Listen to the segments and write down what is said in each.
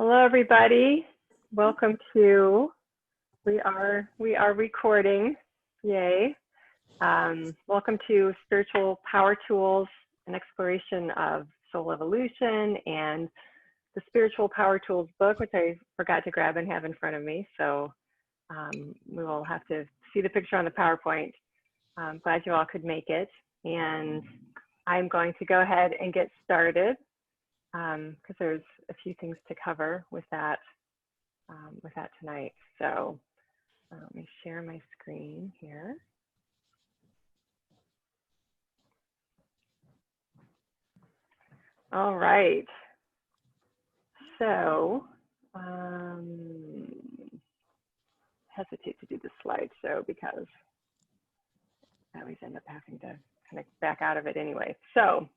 Hello, everybody. Welcome to, we are recording, yay. Welcome to Spiritual Power Tools, an exploration of soul evolution, and the Spiritual Power Tools book, which I forgot to grab and have in front of me. So we will have to see the picture on the PowerPoint. I'm glad you all could make it. And I'm going to go ahead and get started because there's a few things to cover with that tonight. So let me share my screen here. All right. So hesitate to do the slideshow because I always end up having to kind of back out of it anyway. So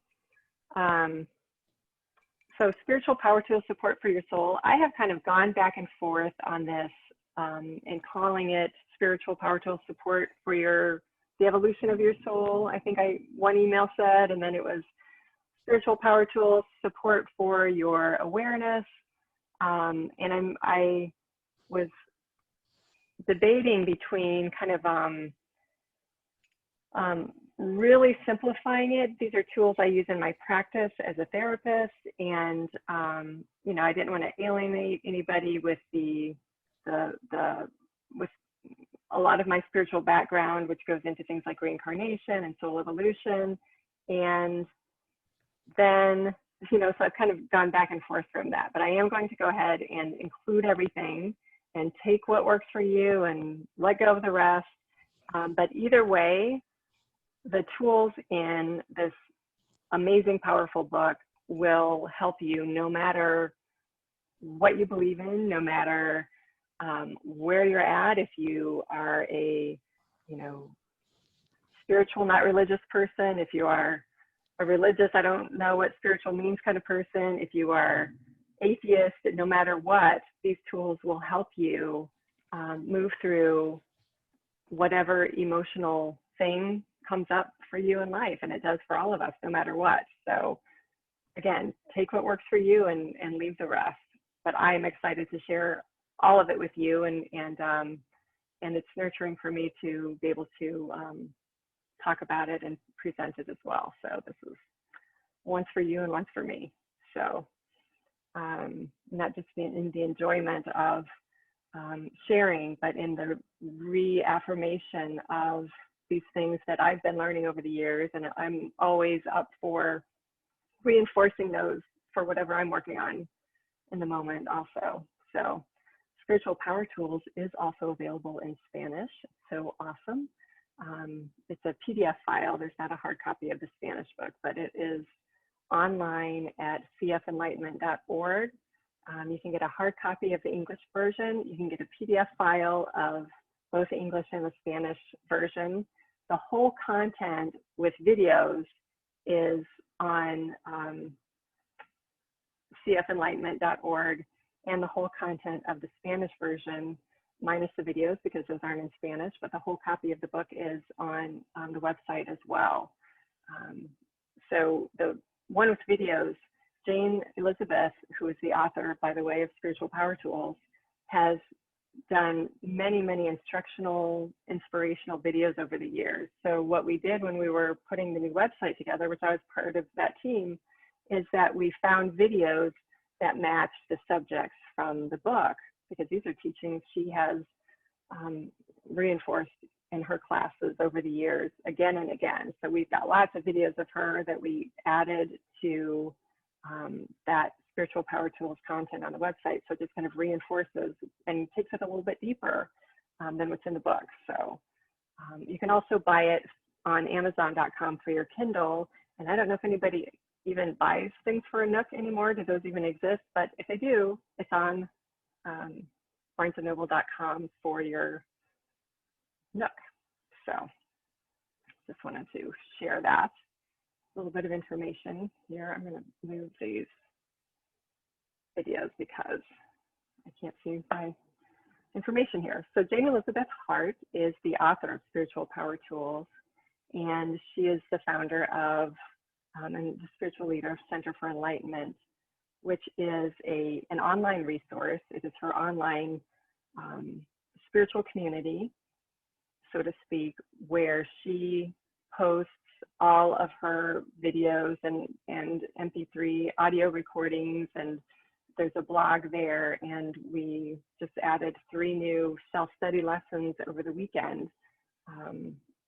spiritual power tool support for your soul. I have kind of gone back and forth on this and calling it spiritual power tool support for the evolution of your soul. I think one email said, and then it was spiritual power tool support for your awareness. And I was debating between kind of really simplifying it. These are tools I use in my practice as a therapist, and you know, I didn't want to alienate anybody with with a lot of my spiritual background, which goes into things like reincarnation and soul evolution. And then, you know, so I've kind of gone back and forth from that, but I am going to go ahead and include everything and take what works for you and let go of the rest. But either way, the tools in this amazing, powerful book will help you no matter what you believe in, no matter where you're at. If you are a, you know, spiritual, not religious person, if you are a religious, I don't know what spiritual means kind of person, if you are atheist, no matter what, these tools will help you move through whatever emotional thing comes up for you in life, and it does for all of us, no matter what. So again, take what works for you and leave the rest. But I am excited to share all of it with you, and it's nurturing for me to be able to talk about it and present it as well. So this is once for you and once for me. So not just in the enjoyment of sharing, but in the reaffirmation of these things that I've been learning over the years, and I'm always up for reinforcing those for whatever I'm working on in the moment also. So Spiritual Power Tools is also available in Spanish. It's so awesome. It's a PDF file. There's not a hard copy of the Spanish book, but it is online at cfenlightenment.org. You can get a hard copy of the English version. You can get a PDF file of both the English and the Spanish version. The whole content with videos is on cfenlightenment.org, and the whole content of the Spanish version, minus the videos because those aren't in Spanish, but the whole copy of the book is on the website as well. So the one with videos, Jane Elizabeth, who is the author, by the way, of Spiritual Power Tools, has done many, many instructional, inspirational videos over the years. So what we did when we were putting the new website together, which I was part of that team, is that we found videos that matched the subjects from the book, because these are teachings she has reinforced in her classes over the years again and again. So we've got lots of videos of her that we added to that Spiritual Power Tools content on the website. So it just kind of reinforces and takes it a little bit deeper than what's in the book. So you can also buy it on Amazon.com for your Kindle. And I don't know if anybody even buys things for a Nook anymore. Do those even exist? But if they do, it's on barnesandnoble.com for your Nook. So just wanted to share that. A little bit of information here. I'm going to move these videos because I can't see my information here. So Jane Elizabeth Hart is the author of Spiritual Power Tools, and she is the founder of and the spiritual leader of Center for Enlightenment. which is an online resource. It is her online spiritual community, so to speak, where she posts all of her videos and MP3 audio recordings, and there's a blog there, and we just added 3 new self-study lessons over the weekend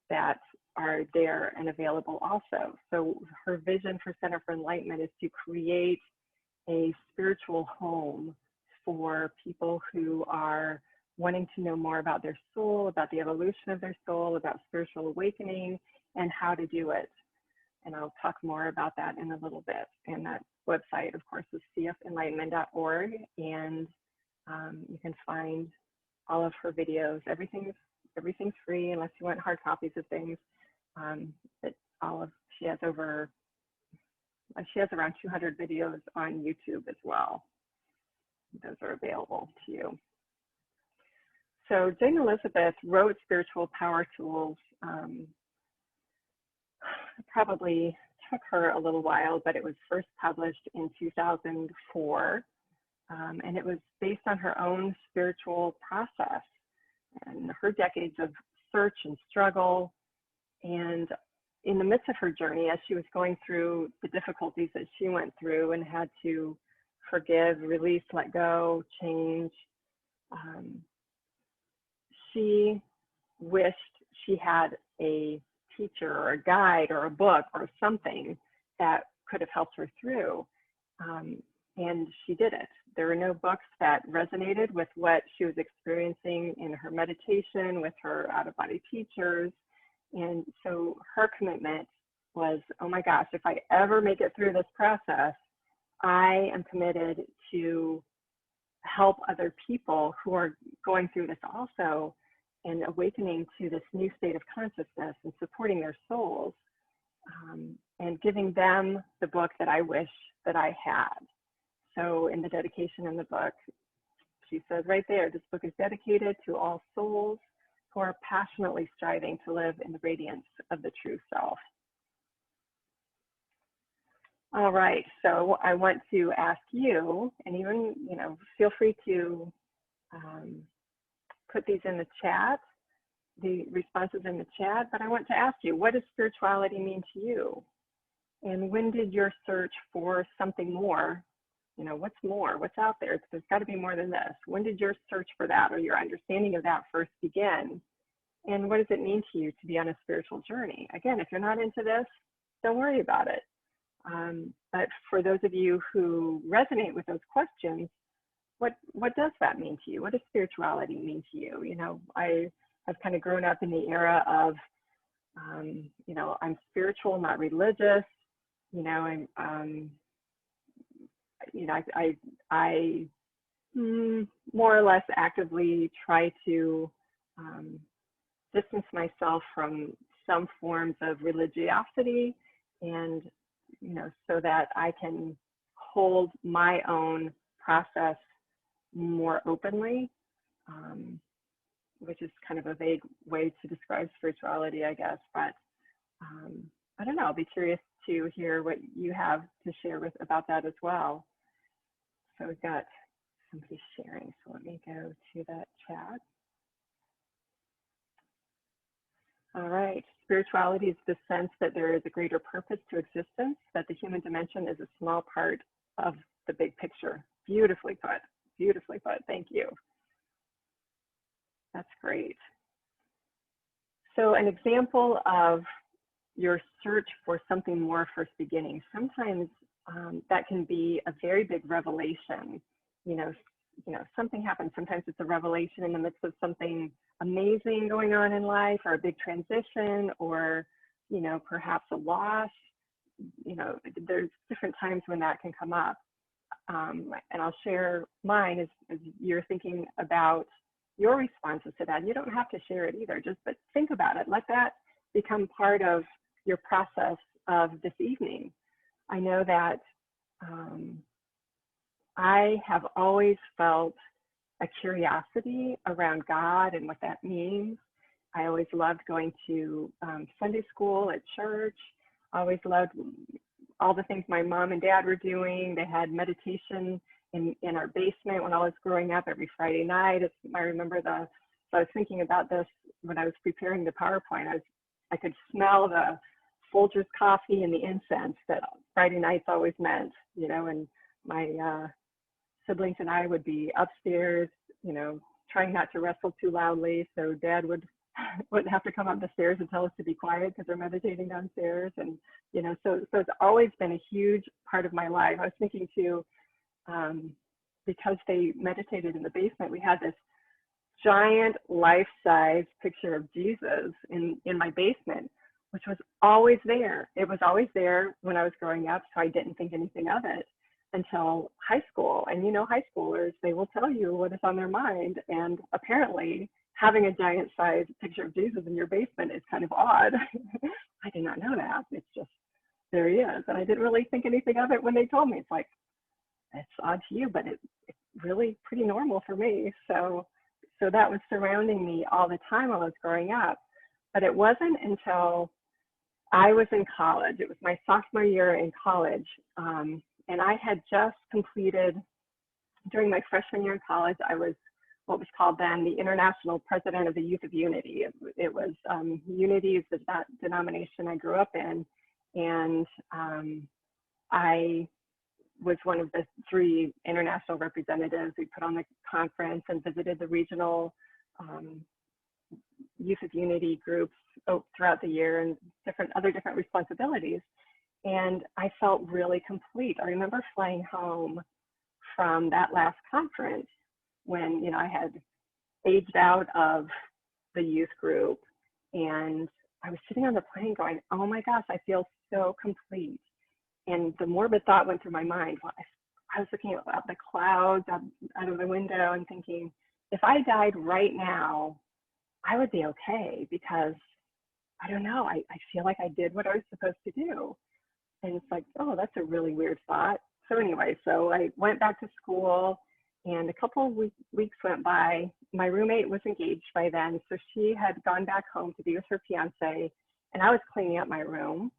that are there and available also. So her vision for Center for Enlightenment is to create a spiritual home for people who are wanting to know more about their soul, about the evolution of their soul, about spiritual awakening, and how to do it. And I'll talk more about that in a little bit. And that website, of course, is cfenlightenment.org, and you can find all of her videos. Everything's free unless you want hard copies of things. She has around 200 videos on YouTube as well. Those are available to you. So Jane Elizabeth wrote Spiritual Power Tools. Probably took her a little while, but it was first published in 2004. And it was based on her own spiritual process and her decades of search and struggle. And in the midst of her journey, as she was going through the difficulties that she went through and had to forgive, release, let go, change, she wished she had a teacher or a guide or a book or something that could have helped her through. And she didn't. There were no books that resonated with what she was experiencing in her meditation, with her out-of-body teachers. And so her commitment was, oh my gosh, if I ever make it through this process, I am committed to help other people who are going through this also, and awakening to this new state of consciousness and supporting their souls, and giving them the book that I wish that I had. So in the dedication in the book, she says right there, this book is dedicated to all souls who are passionately striving to live in the radiance of the true self. All right, so I want to ask you, and even, feel free to put these in the chat, the responses in the chat, but I want to ask you, what does spirituality mean to you? And when did your search for something more, what's more, what's out there? There's got to be more than this. When did your search for that or your understanding of that first begin? And what does it mean to you to be on a spiritual journey? Again, if you're not into this, don't worry about it. But for those of you who resonate with those questions, what does that mean to you? What does spirituality mean to you? I have kind of grown up in the era of, I'm spiritual, not religious. I more or less actively try to distance myself from some forms of religiosity, and so that I can hold my own process more openly, which is kind of a vague way to describe spirituality, I guess. But I don't know, I'll be curious to hear what you have to share about that as well. So we've got somebody sharing, so let me go to that chat. All right, spirituality is the sense that there is a greater purpose to existence, that the human dimension is a small part of the big picture. Beautifully put, thank you. That's great. So an example of your search for something more first beginning, sometimes that can be a very big revelation. Something happens. Sometimes it's a revelation in the midst of something amazing going on in life, or a big transition, or perhaps a loss. There's different times when that can come up, and I'll share mine as you're thinking about your responses to that. And you don't have to share it either, but think about it. Let that become part of your process of this evening. I know that I have always felt a curiosity around God and what that means. I always loved going to Sunday school at church. I always loved all the things my mom and dad were doing. They had meditation in our basement when I was growing up every Friday night. I remember so I was thinking about this when I was preparing the PowerPoint. I could smell the Folgers coffee and the incense that Friday nights always meant, and my siblings and I would be upstairs, trying not to wrestle too loudly. So Dad wouldn't have to come up the stairs and tell us to be quiet because they're meditating downstairs. And, so it's always been a huge part of my life. I was thinking too, because they meditated in the basement, we had this giant life-size picture of Jesus in my basement, which was always there. It was always there when I was growing up, so I didn't think anything of it until high school. And high schoolers, they will tell you what is on their mind. And apparently having a giant size picture of Jesus in your basement is kind of odd. I did not know that. It's just, there he is. And I didn't really think anything of it when they told me. It's like, it's odd to you, but it's really pretty normal for me. So that was surrounding me all the time while I was growing up. But it wasn't until I was in college. It was my sophomore year in college. And I had just completed, during my freshman year in college, I was what was called then the International President of the Youth of Unity. It was Unity is the denomination I grew up in. And I was one of the 3 international representatives. We put on the conference and visited the regional Youth of Unity groups throughout the year and other different responsibilities. And I felt really complete. I remember flying home from that last conference when, I had aged out of the youth group, and I was sitting on the plane going, oh my gosh, I feel so complete. And the morbid thought went through my mind. Well, I was looking at the clouds out of the window and thinking, if I died right now, I would be okay, because I don't know, I feel like I did what I was supposed to do. And it's like, oh, that's a really weird thought. So anyway, so I went back to school, and a couple of weeks went by. My roommate was engaged by then, so she had gone back home to be with her fiance, and I was cleaning up my room,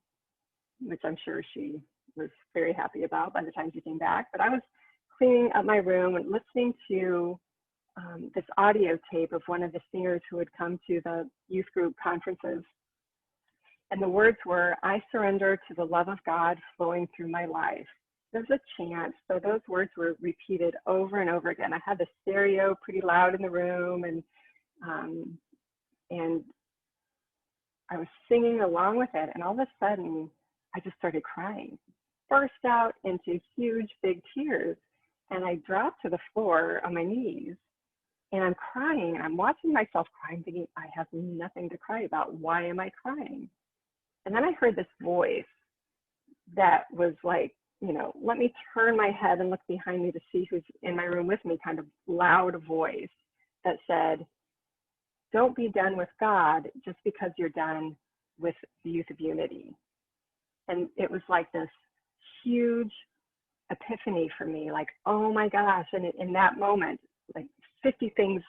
which I'm sure she was very happy about by the time she came back. But I was cleaning up my room and listening to this audio tape of one of the singers who would come to the youth group conferences. And the words were, I surrender to the love of God flowing through my life. There's a chant, so those words were repeated over and over again. I had the stereo pretty loud in the room, and I was singing along with it, and all of a sudden, I just started crying, burst out into huge, big tears, and I dropped to the floor on my knees, and I'm crying, and I'm watching myself crying, thinking, I have nothing to cry about. Why am I crying? And then I heard this voice that was like, let me turn my head and look behind me to see who's in my room with me, kind of loud voice that said, don't be done with God just because you're done with the Youth of Unity. And it was like this huge epiphany for me, like, oh my gosh. And in that moment, like 50 things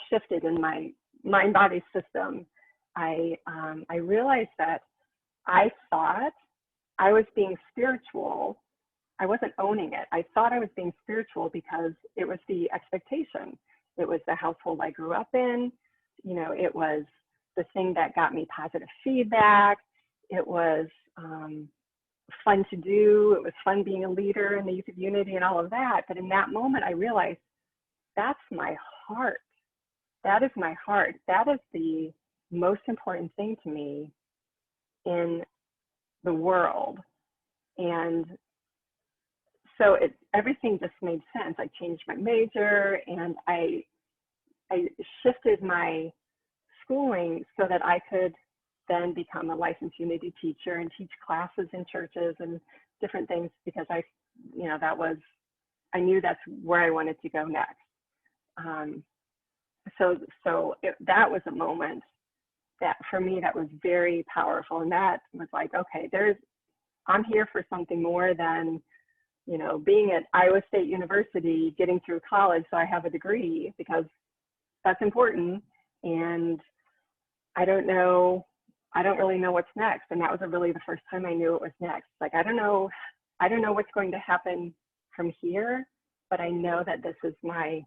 shifted in my mind-body system. I realized that I thought I was being spiritual. I wasn't owning it. I thought I was being spiritual because it was the expectation. It was the household I grew up in. It was the thing that got me positive feedback. It was fun to do. It was fun being a leader in the Youth of Unity and all of that. But in that moment, I realized that's my heart. That is my heart. That is the most important thing to me in the world. And so everything just made sense. I changed my major, and I shifted my schooling so that I could then become a licensed Unity teacher and teach classes in churches and different things, because I knew that's where I wanted to go next. That was a moment that for me, that was very powerful. And that was like, okay, I'm here for something more than, being at Iowa State University, getting through college so I have a degree, because that's important. And I don't know I don't really know what's next. And that was really the first time I knew it was next. Like, I don't know what's going to happen from here, but I know that this is my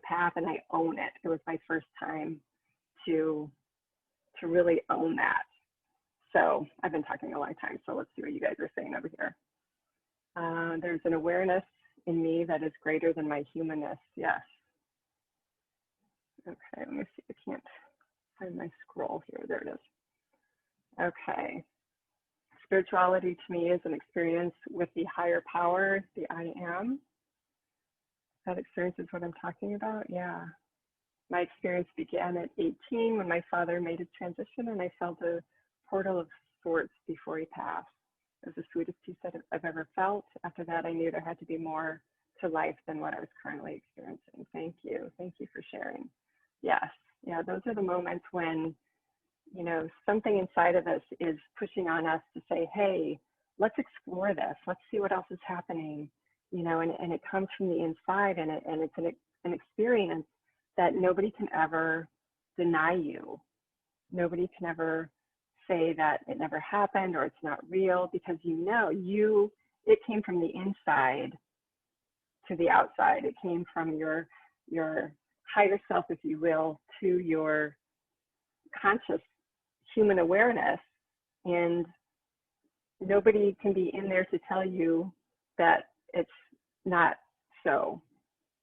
path, and I own it. It was my first time to really own that. So I've been talking a long time, so let's see what you guys are saying over here. There's an awareness in me that is greater than my humanness. Yes. Okay, let me see. I can't find my scroll here. There it is. Okay. Spirituality to me is an experience with the higher power, the I am. That experience is what I'm talking about. Yeah. My experience began at 18 when my father made his transition, and I felt a portal of sorts before he passed. It was the sweetest peace that I've ever felt. After that, I knew there had to be more to life than what I was currently experiencing. Thank you. Thank you for sharing. Yes. Yeah, those are the moments when, you know, something inside of us is pushing on us to say, hey, let's explore this. Let's see what else is happening. You know, and it comes from the inside, and it's an experience that nobody can ever deny you. Nobody can ever say that it never happened or it's not real, because you know, it came from the inside to the outside. It came from your higher self, if you will, to your conscious human awareness, and nobody can be in there to tell you that it's not so.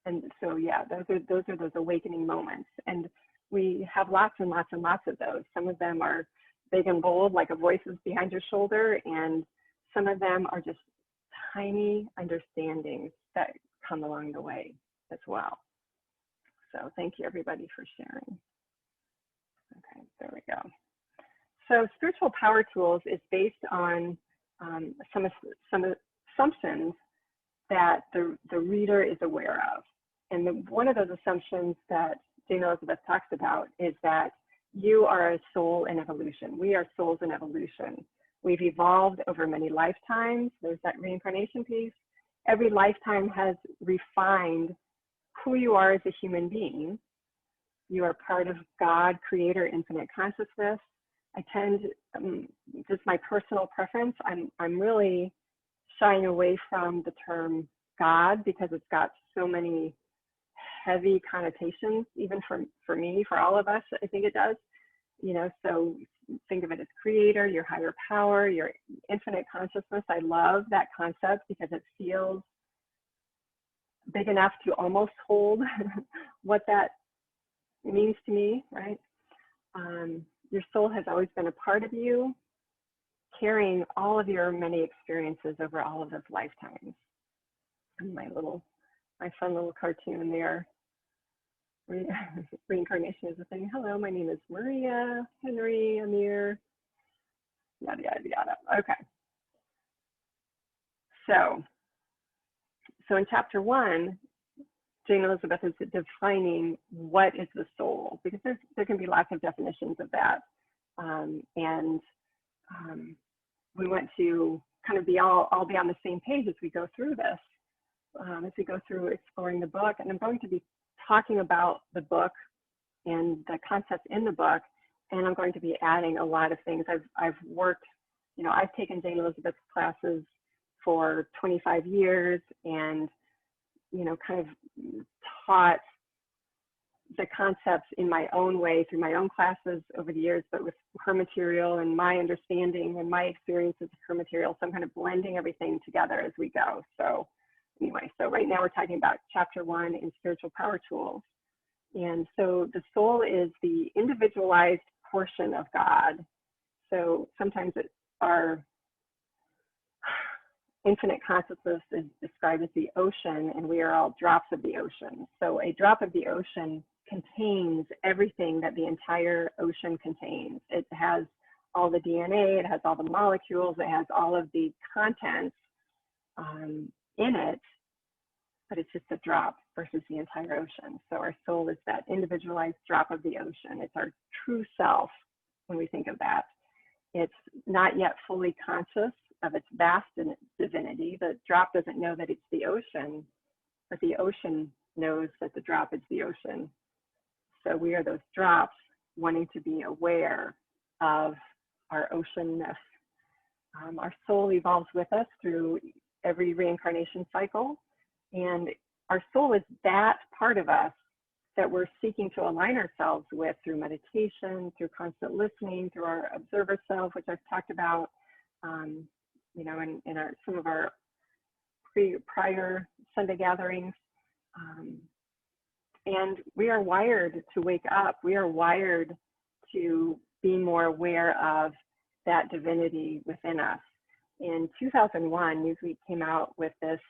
And so, yeah, those are those awakening moments, and we have lots and lots and lots of those. Some of them are big and bold, like a voice is behind your shoulder, and some of them are just tiny understandings that come along the way as well. So thank you, everybody, for sharing. Okay, there we go. So spiritual power tools is based on some assumptions that the reader is aware of. And one of those assumptions that Jane Elizabeth talks about is that you are a soul in evolution. We are souls in evolution. We've evolved over many lifetimes. There's that reincarnation piece. Every lifetime has refined who you are as a human being. You are part of God, creator, infinite consciousness. I tend, just my personal preference, I'm really shying away from the term God, because it's got so many heavy connotations, even for me, for all of us. I think it does. You know, so think of it as creator, your higher power, your infinite consciousness. I love that concept because it feels big enough to almost hold what that means to me, right? Your soul has always been a part of you, carrying all of your many experiences over all of those lifetimes. And my fun little cartoon there. Reincarnation is a thing. Hello, my name is Maria, Henry, Amir, yada, yada, yada. Okay. So in chapter 1, Jane Elizabeth is defining what is the soul, because there can be lots of definitions of that. We want to kind of all be on the same page as we go through this, as we go through exploring the book. And I'm going to be talking about the book and the concepts in the book, and I'm going to be adding a lot of things. I've worked, you know, I've taken Jane Elizabeth's classes for 25 years, and, you know, kind of taught the concepts in my own way through my own classes over the years, but with her material and my understanding and my experiences of her material. So I'm kind of blending everything together as we go. So anyway, so right now we're talking about chapter 1 in Spiritual Power Tools. And so the soul is the individualized portion of God. So sometimes our infinite consciousness is described as the ocean, and we are all drops of the ocean. So a drop of the ocean contains everything that the entire ocean contains. It has all the DNA, it has all the molecules, it has all of the contents in it, but it's just a drop versus the entire ocean. So our soul is that individualized drop of the ocean. It's our true self when we think of that. It's not yet fully conscious of its vast divinity. The drop doesn't know that it's the ocean, but the ocean knows that the drop is the ocean. So we are those drops wanting to be aware of our oceanness. Our soul evolves with us through every reincarnation cycle, and our soul is that part of us that we're seeking to align ourselves with through meditation, through constant listening, through our observer self, which I've talked about, you know, in some of our prior Sunday gatherings. And we are wired to wake up. We are wired to be more aware of that divinity within us. In 2001, Newsweek came out with this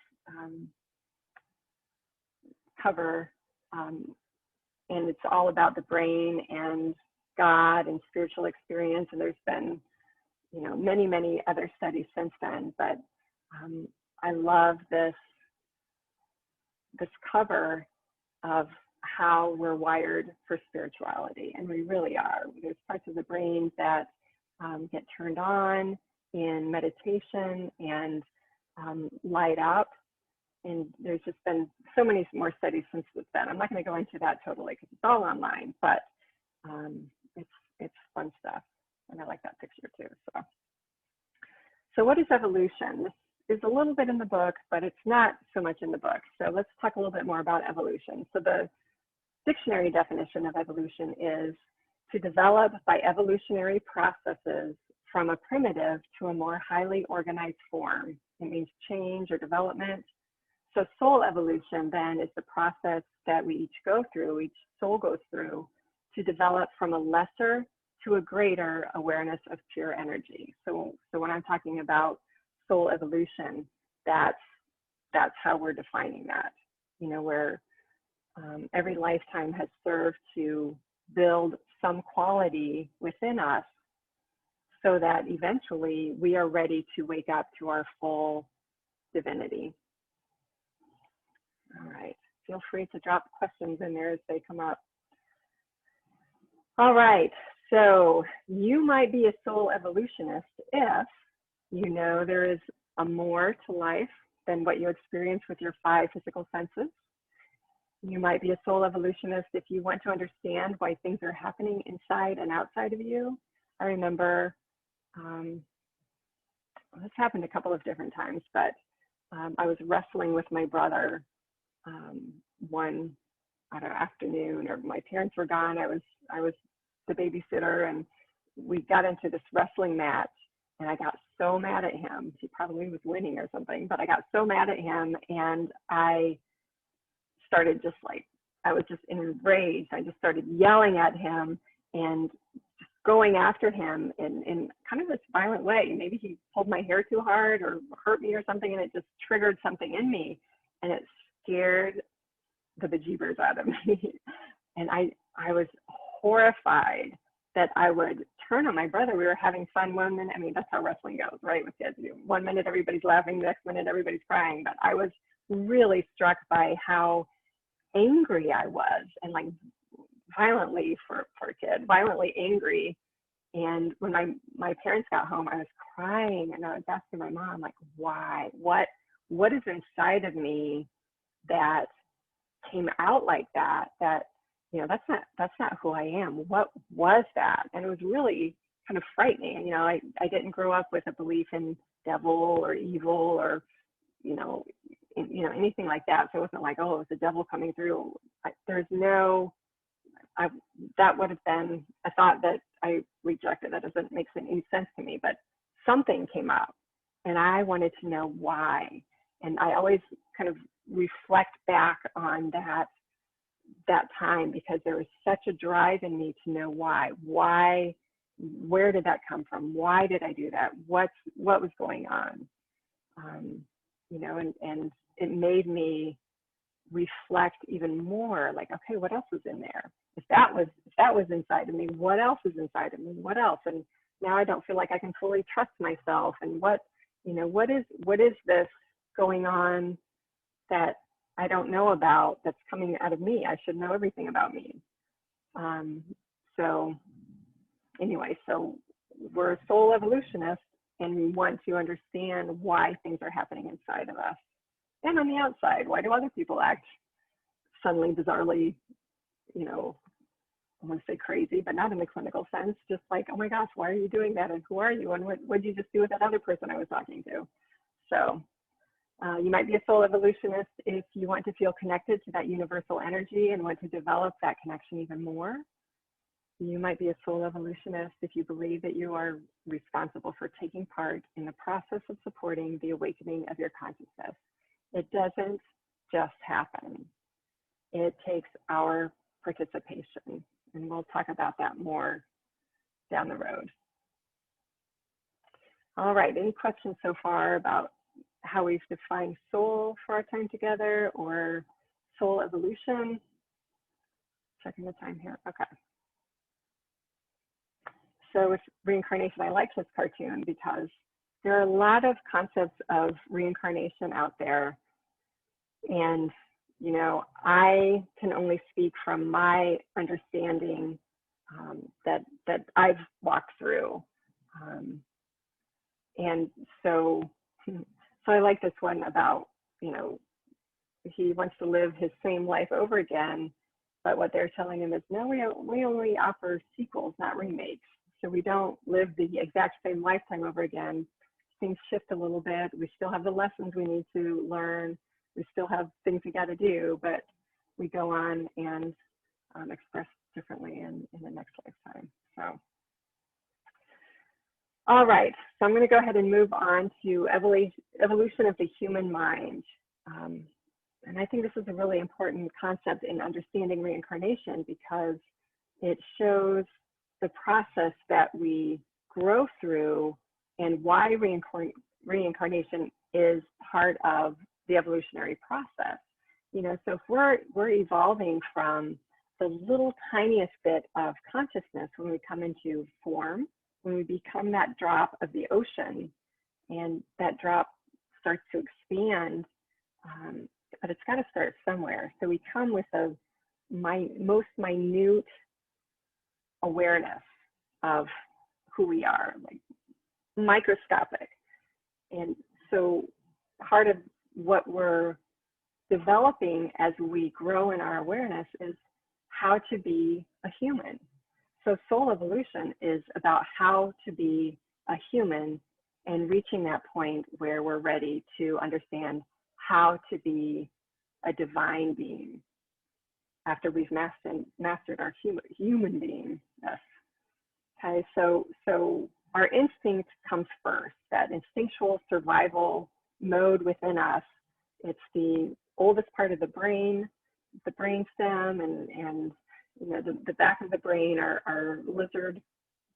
cover, and it's all about the brain and God and spiritual experience. And there's been, you know, many, many other studies since then. But I love this cover of how we're wired for spirituality, and we really are. There's parts of the brain that get turned on in meditation and light up, and there's just been so many more studies since then. I'm not going to go into that totally because it's all online, but it's fun stuff, and I like that picture too. So what is evolution? This is a little bit in the book, but it's not so much in the book. So let's talk a little bit more about evolution. So the dictionary definition of evolution is to develop by evolutionary processes from a primitive to a more highly organized form. It means change or development. So soul evolution then is the process that we each go through, each soul goes through, to develop from a lesser to a greater awareness of pure energy. So when I'm talking about soul evolution, that's how we're defining that. You know, where every lifetime has served to build some quality within us so that eventually we are ready to wake up to our full divinity. All right, feel free to drop questions in there as they come up. All right, so you might be a soul evolutionist if you know there is a more to life than what you experience with your 5 physical senses. You might be a soul evolutionist if you want to understand why things are happening inside and outside of you. I remember this happened a couple of different times, but I was wrestling with my brother one afternoon, or my parents were gone. I was the babysitter, and we got into this wrestling match, and I got so mad at him. He probably was winning or something, but I got so mad at him, and I started just like, I was just enraged. I just started yelling at him and just going after him in kind of this violent way. Maybe he pulled my hair too hard or hurt me or something, and it just triggered something in me, and it scared the bejeebers out of me. And I was horrified that I would turn on my brother. We were having fun one minute. I mean, that's how wrestling goes, right? With kids, one minute everybody's laughing, the next minute everybody's crying. But I was really struck by how angry I was, and like violently for a kid, violently angry. And when my parents got home, I was crying, and I was asking my mom, like, why? What is inside of me that came out like that? That, you know, that's not who I am. What was that? And it was really kind of frightening. You know, I didn't grow up with a belief in devil or evil or, you know, anything like that. So it wasn't like, oh, it was the devil coming through. There's no, that would have been a thought that I rejected. That doesn't make any sense to me, but something came up and I wanted to know why. And I always kind of reflect back on that time, because there was such a drive in me to know why, where did that come from? Why did I do that? What was going on? You know, and it made me reflect even more, like, okay, what else was in there? If that was inside of me, what else is inside of me? What else? And now I don't feel like I can fully trust myself. And what is this going on that I don't know about, that's coming out of me? I should know everything about me. So anyway, so we're soul evolutionists, and we want to understand why things are happening inside of us and on the outside. Why do other people act suddenly, bizarrely, you know, want to say crazy, but not in the clinical sense, just like, oh my gosh, why are you doing that? And who are you? And what did you just do with that other person I was talking to? So you might be a soul evolutionist if you want to feel connected to that universal energy and want to develop that connection even more. You might be a soul evolutionist if you believe that you are responsible for taking part in the process of supporting the awakening of your consciousness. It doesn't just happen. It takes our participation, and we'll talk about that more down the road. All right, any questions so far about how we've defined soul for our time together or soul evolution? Checking the time here, okay. So with reincarnation, I like this cartoon because there are a lot of concepts of reincarnation out there. And, you know, I can only speak from my understanding that I've walked through. And so I like this one about, you know, he wants to live his same life over again, but what they're telling him is, no, we only offer sequels, not remakes. So we don't live the exact same lifetime over again. Things shift a little bit. We still have the lessons we need to learn. We still have things we got to do, but we go on and express differently in the next lifetime. So, all right. So I'm going to go ahead and move on to evolution of the human mind. And I think this is a really important concept in understanding reincarnation because it shows the process that we grow through and why reincarnation is part of the evolutionary process. You know, so if we're evolving from the little tiniest bit of consciousness when we come into form, when we become that drop of the ocean, and that drop starts to expand, but it's got to start somewhere. So we come with the most minute awareness of who we are, like microscopic. And so part of what we're developing as we grow in our awareness is how to be a human. So soul evolution is about how to be a human and reaching that point where we're ready to understand how to be a divine being after we've mastered our human being. Yes. Okay, so our instinct comes first, that instinctual survival mode within us. It's the oldest part of the brain stem, and you know, the back of the brain, our lizard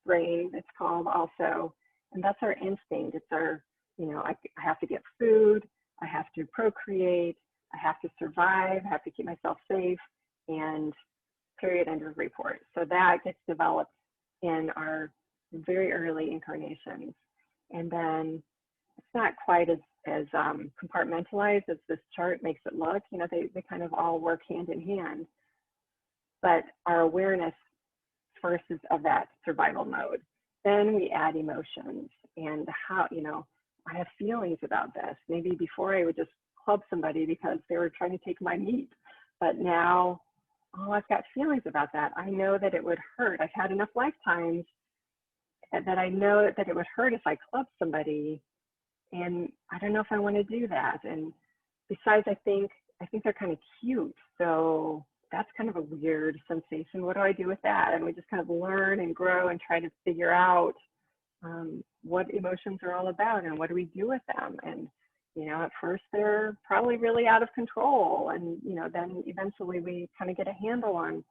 brain, it's called also. And that's our instinct. It's our, you know, I have to get food, I have to procreate, I have to survive, I have to keep myself safe, and period, end of report. So that gets developed in our very early incarnations. And then it's not quite as compartmentalized as this chart makes it look. You know, they kind of all work hand in hand. But our awareness first is of that survival mode. Then we add emotions and how, you know, I have feelings about this. Maybe before I would just club somebody because they were trying to take my meat. But now, oh, I've got feelings about that. I know that it would hurt. I've had enough lifetimes that I know that it would hurt if I clubbed somebody. And I don't know if I want to do that. And besides, I think they're kind of cute. So that's kind of a weird sensation. What do I do with that? And we just kind of learn and grow and try to figure out what emotions are all about and what do we do with them. And, you know, at first they're probably really out of control. And, you know, then eventually we kind of get a handle on,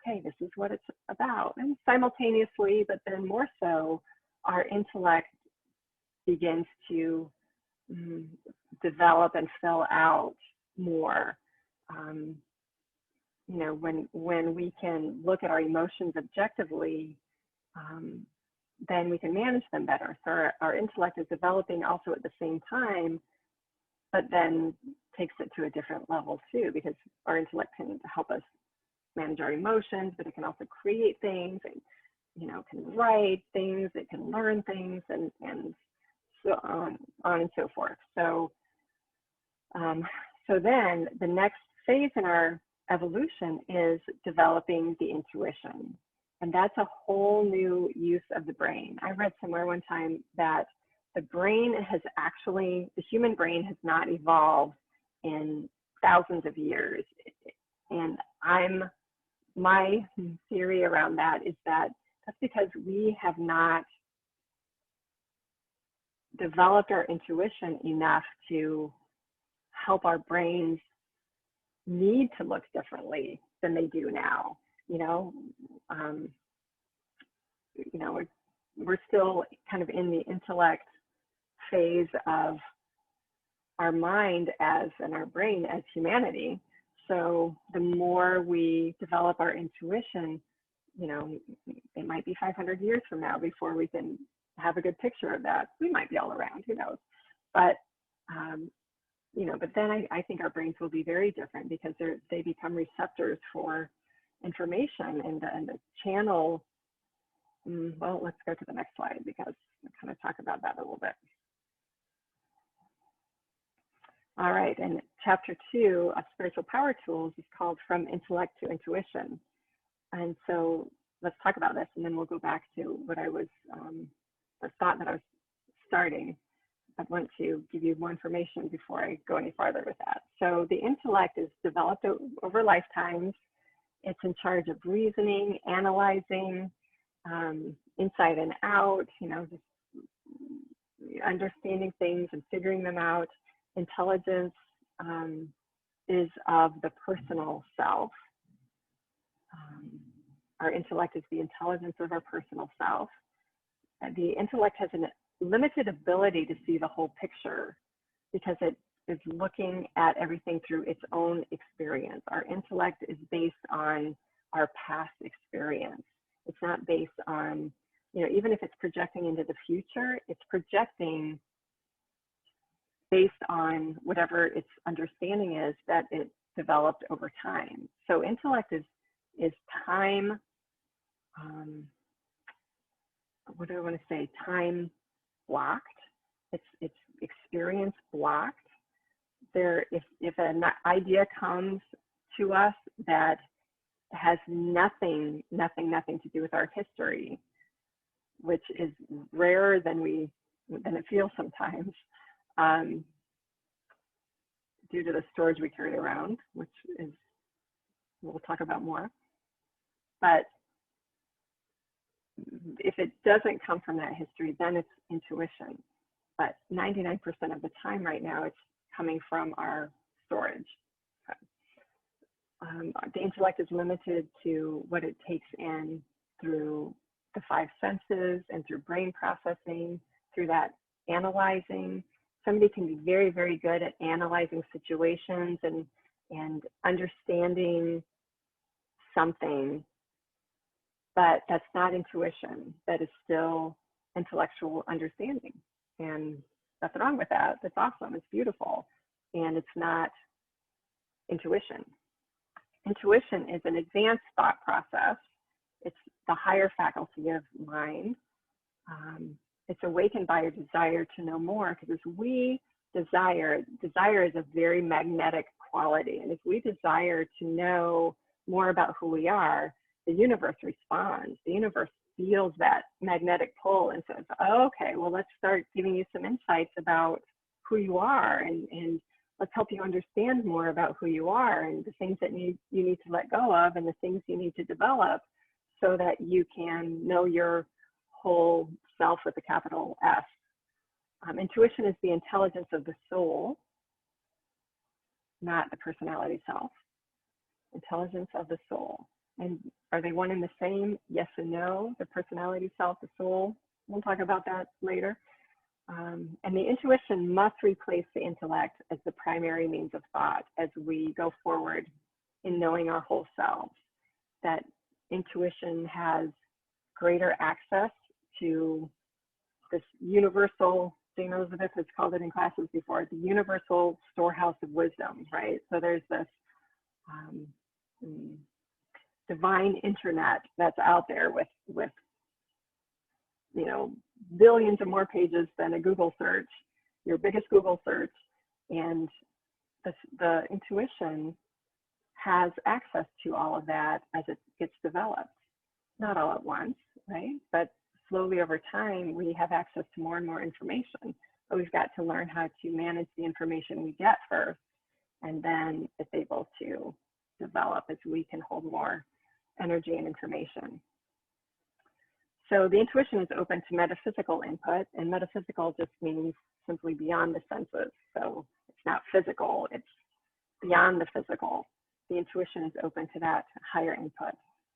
okay, this is what it's about. And simultaneously, but then more so, our intellect begins to develop and fill out more. You know, when we can look at our emotions objectively, then we can manage them better. So our intellect is developing also at the same time, but then takes it to a different level too, because our intellect can help us manage our emotions, but it can also create things, and, you know, can write things, it can learn things, and so on and so forth. So, so then the next phase in our evolution is developing the intuition. And that's a whole new use of the brain. I read somewhere one time that the brain has actually, the human brain has not evolved in thousands of years. And my theory around that is that that's because we have not developed our intuition enough to help our brains need to look differently than they do now. We're still kind of in the intellect phase of our mind and our brain as humanity. So the more we develop our intuition, it might be 500 years from now before we can have a good picture of that. We might be all around, who knows? But but then I think our brains will be very different because they become receptors for information and the channel. Well, let's go to the next slide because I'll kind of talk about that a little bit. All right, and chapter 2 of Spiritual Power Tools is called From Intellect to Intuition. And so let's talk about this, and then we'll go back to what I was, the thought that I was starting. I want to give you more information before I go any farther with that. So the intellect is developed over lifetimes. It's in charge of reasoning, analyzing, inside and out, just understanding things and figuring them out. Intelligence is of the personal self. Our intellect is the intelligence of our personal self. The intellect has a limited ability to see the whole picture because it is looking at everything through its own experience. Our intellect is based on our past experience. It's not based on, even if it's projecting into the future, it's projecting based on whatever its understanding is that it developed over time. So intellect is time, what do I want to say? Time blocked. It's experience blocked. If an idea comes to us that has nothing to do with our history, which is rarer than it feels sometimes, due to the storage we carry around, which is we'll talk about more. But if it doesn't come from that history, then it's intuition. But 99% of the time right now, it's coming from our storage. The intellect is limited to what it takes in through the 5 senses and through brain processing, through that analyzing. Somebody can be very, very good at analyzing situations and understanding something, but that's not intuition. That is still intellectual understanding. And nothing wrong with that. That's awesome. It's beautiful. And it's not intuition. Intuition is an advanced thought process. It's the higher faculty of mind. It's awakened by a desire to know more, because as we desire is a very magnetic quality. And if we desire to know more about who we are, the universe responds. The universe feels that magnetic pull and says, oh, okay, well, let's start giving you some insights about who you are, and let's help you understand more about who you are and the things that you need to let go of and the things you need to develop so that you can know your whole self with a capital S. Intuition is the intelligence of the soul, not the personality self. Intelligence of the soul. And are they one and the same? Yes and no. The personality self, the soul. We'll talk about that later. And the intuition must replace the intellect as the primary means of thought as we go forward in knowing our whole selves. That intuition has greater access to this universal, Jane Elizabeth has called it in classes before, the universal storehouse of wisdom, right? So there's this divine internet that's out there with billions of more pages than a Google search, your biggest Google search, and the intuition has access to all of that as it gets developed. not all at once, right? But slowly over time, we have access to more and more information. But we've got to learn how to manage the information we get first, and then it's able to develop as we can hold more energy and information. So the intuition is open to metaphysical input, and metaphysical just means simply beyond the senses. So it's not physical, it's beyond the physical. The intuition is open to that higher input.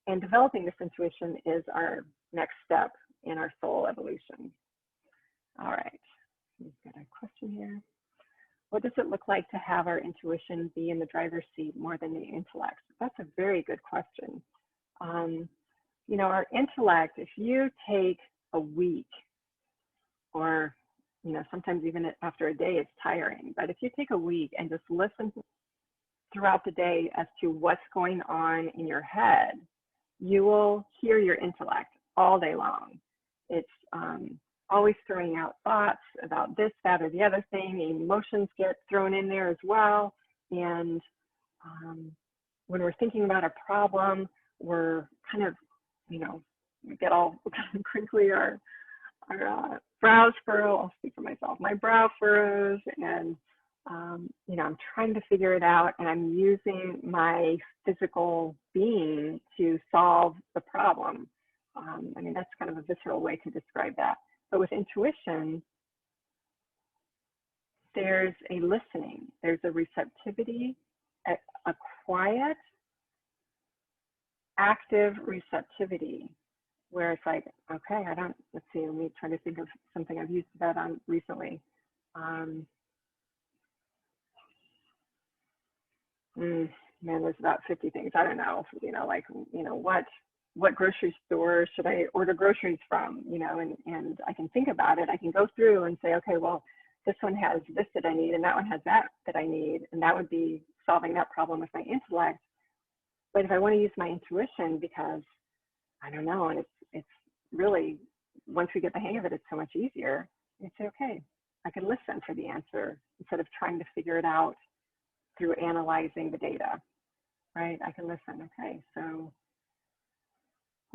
And developing this intuition is our next step in our soul evolution. All right, we've got a question here. What does it look like to have our intuition be in the driver's seat more than the intellect? That's a very good question. You know, our intellect, if you take a week, or, you know, sometimes even after a day, it's tiring, but if you take a week and just listen throughout the day as to what's going on in your head, you will hear your intellect all day long. It's always throwing out thoughts about this, that, or the other thing. Emotions get thrown in there as well. And when we're thinking about a problem, we're kind of, you know, we get all crinkly, our brows furrow. I'll speak for myself. My brow furrows, and you know, I'm trying to figure it out, and I'm using my physical being to solve the problem. I mean, that's kind of a visceral way to describe that. But with intuition, there's a listening, there's a receptivity, a quiet, active receptivity, where it's like, okay, let's see, let me try to think of something I've used that on recently. Man, there's about 50 things. I don't know, you know, like, you know, what grocery store should I order groceries from, you know, and I can think about it. I can go through and say, okay, well, this one has this that I need, and that one has that I need, and that would be solving that problem with my intellect. But if I want to use my intuition, because I don't know, and it's really, once we get the hang of it, it's so much easier. You say, okay, I can listen for the answer instead of trying to figure it out through analyzing the data, right? I can listen.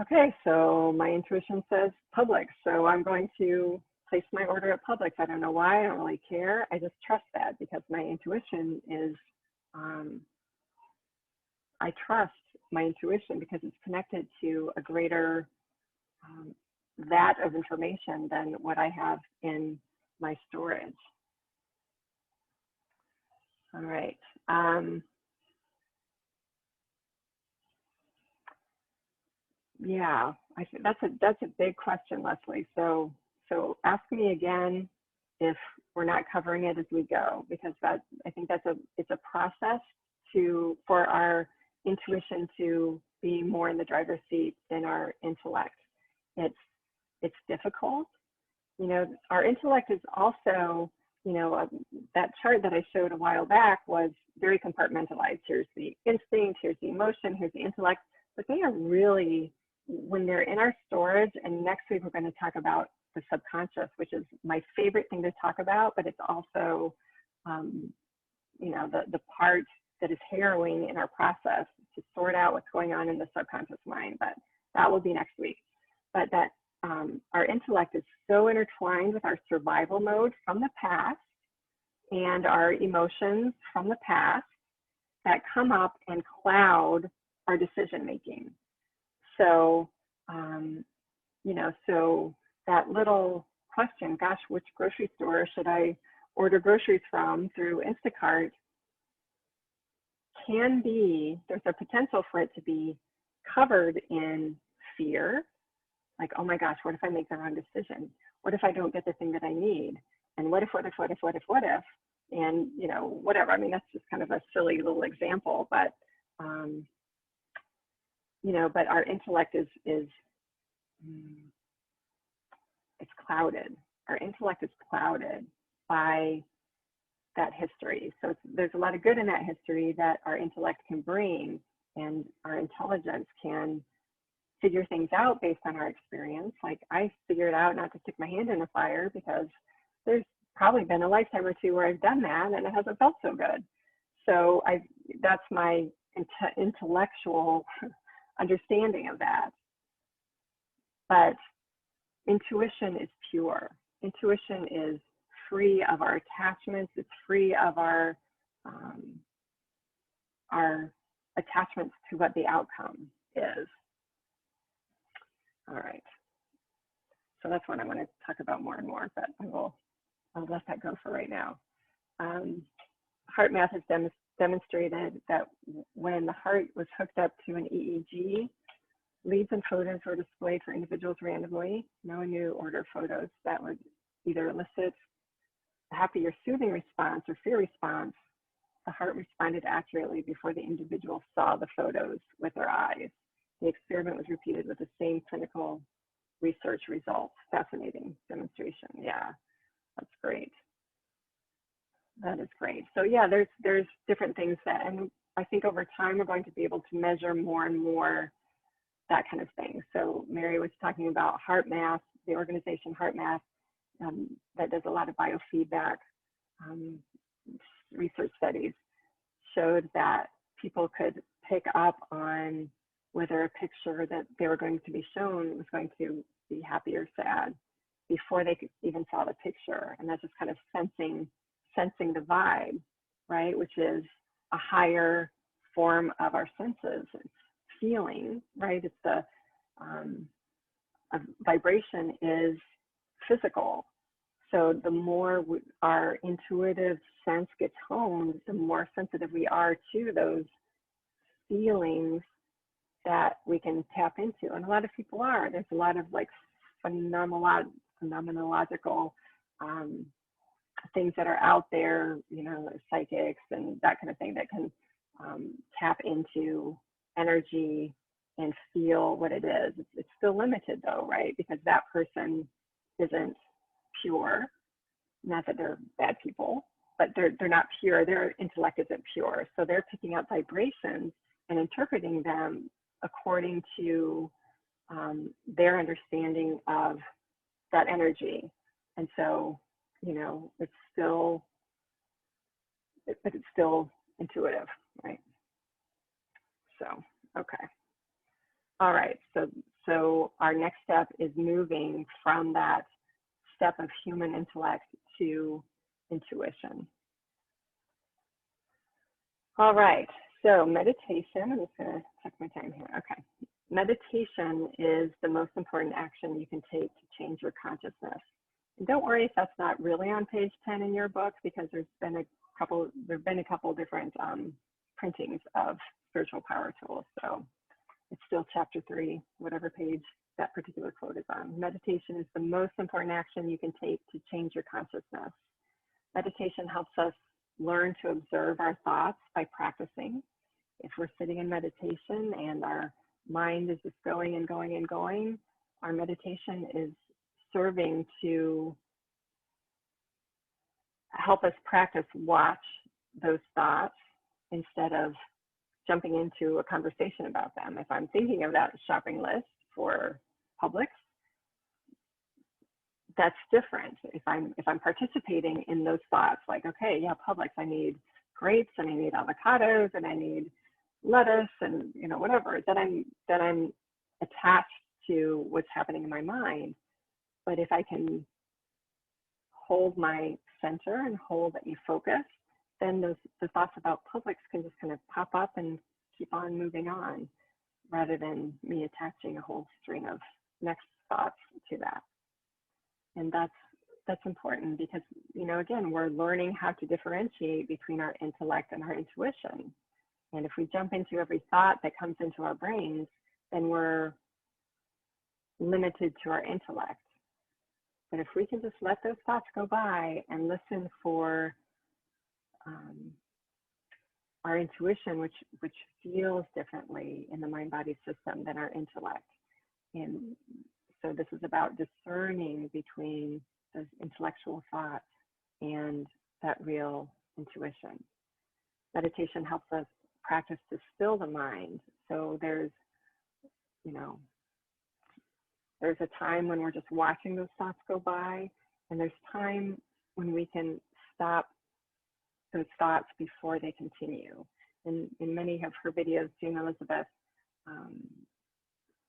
Okay, so my intuition says Publix, so I'm going to place my order at Publix. I don't know why, I don't really care. I just trust that because my intuition is, I trust my intuition because it's connected to a greater vat of information than what I have in my storage. All right. Yeah, I think that's a big question, Leslie. So ask me again if we're not covering it as we go, because I think it's a process for our intuition to be more in the driver's seat than our intellect. It's difficult. You know, our intellect is also, you know, that chart that I showed a while back was very compartmentalized. Here's the instinct, here's the emotion, here's the intellect, but they are really, when they're in our storage, and next week we're going to talk about the subconscious, which is my favorite thing to talk about, but it's also, you know, the part that is harrowing in our process to sort out what's going on in the subconscious mind, but that will be next week. But that our intellect is so intertwined with our survival mode from the past and our emotions from the past that come up and cloud our decision making. So, you know, so that little question, gosh, which grocery store should I order groceries from through Instacart, can be, there's a potential for it to be covered in fear. Like, oh my gosh, what if I make the wrong decision? What if I don't get the thing that I need? And what if? And, you know, whatever. I mean, that's just kind of a silly little example, but, you know, but our intellect is it's clouded. Our intellect is clouded by that history. So there's a lot of good in that history that our intellect can bring, and our intelligence can figure things out based on our experience. Like, I figured out not to stick my hand in a fire because there's probably been a lifetime or two where I've done that and it hasn't felt so good. So that's my intellectual understanding of that. But intuition is pure. Intuition is free of our attachments. It's free of our attachments to what the outcome is. All right. So that's what I want to talk about more and more, but I'll let that go for right now. Heart math has demonstrated that when the heart was hooked up to an EEG, leads and photos were displayed for individuals randomly. No new order photos that would either elicit a happy or soothing response or fear response. The heart responded accurately before the individual saw the photos with their eyes. The experiment was repeated with the same clinical research results. Fascinating demonstration. Yeah, that's great. That is great. So yeah, there's different things that, and I think over time we're going to be able to measure more and more that kind of thing. So Mary was talking about Heart Math, the organization Heart Math, that does a lot of biofeedback research studies, showed that people could pick up on whether a picture that they were going to be shown was going to be happy or sad before they even saw the picture. And that's just kind of sensing the vibe, right? Which is a higher form of our senses. It's feeling, right? It's the vibration is physical. So the more our intuitive sense gets honed, the more sensitive we are to those feelings that we can tap into. And a lot of people are. There's a lot of like phenomenological things that are out there, you know, psychics and that kind of thing that can tap into energy and feel what it is. It's still limited though, right? Because that person isn't pure. Not that they're bad people, but they're not pure. Their intellect isn't pure. So they're picking up vibrations and interpreting them according to their understanding of that energy. And so, you know, it's still intuitive, right? So, okay. All right, so our next step is moving from that step of human intellect to intuition. All right, so meditation, I'm just gonna check my time here, okay. Meditation is the most important action you can take to change your consciousness. And don't worry if that's not really on page 10 in your book, because there've been a couple different printings of spiritual power tools. So it's still chapter 3, whatever page that particular quote is on. Meditation is the most important action you can take to change your consciousness. Meditation helps us learn to observe our thoughts by practicing. If we're sitting in meditation and our mind is just going and going and going, our meditation is serving to help us practice watch those thoughts instead of jumping into a conversation about them. If I'm thinking of that shopping list for Publix, that's different. If I'm participating in those thoughts, like, okay, yeah, Publix, I need grapes and I need avocados and I need lettuce and, you know, whatever, that I'm attached to what's happening in my mind. But if I can hold my center and hold a focus, then the thoughts about Publix can just kind of pop up and keep on moving on, rather than me attaching a whole string of next thoughts to that. And that's important because, you know, again, we're learning how to differentiate between our intellect and our intuition. And if we jump into every thought that comes into our brains, then we're limited to our intellect. But if we can just let those thoughts go by and listen for our intuition, which feels differently in the mind-body system than our intellect. And so this is about discerning between those intellectual thoughts and that real intuition. Meditation helps us practice to still the mind. So there's a time when we're just watching those thoughts go by, and there's time when we can stop those thoughts before they continue. And in many of her videos, June Elizabeth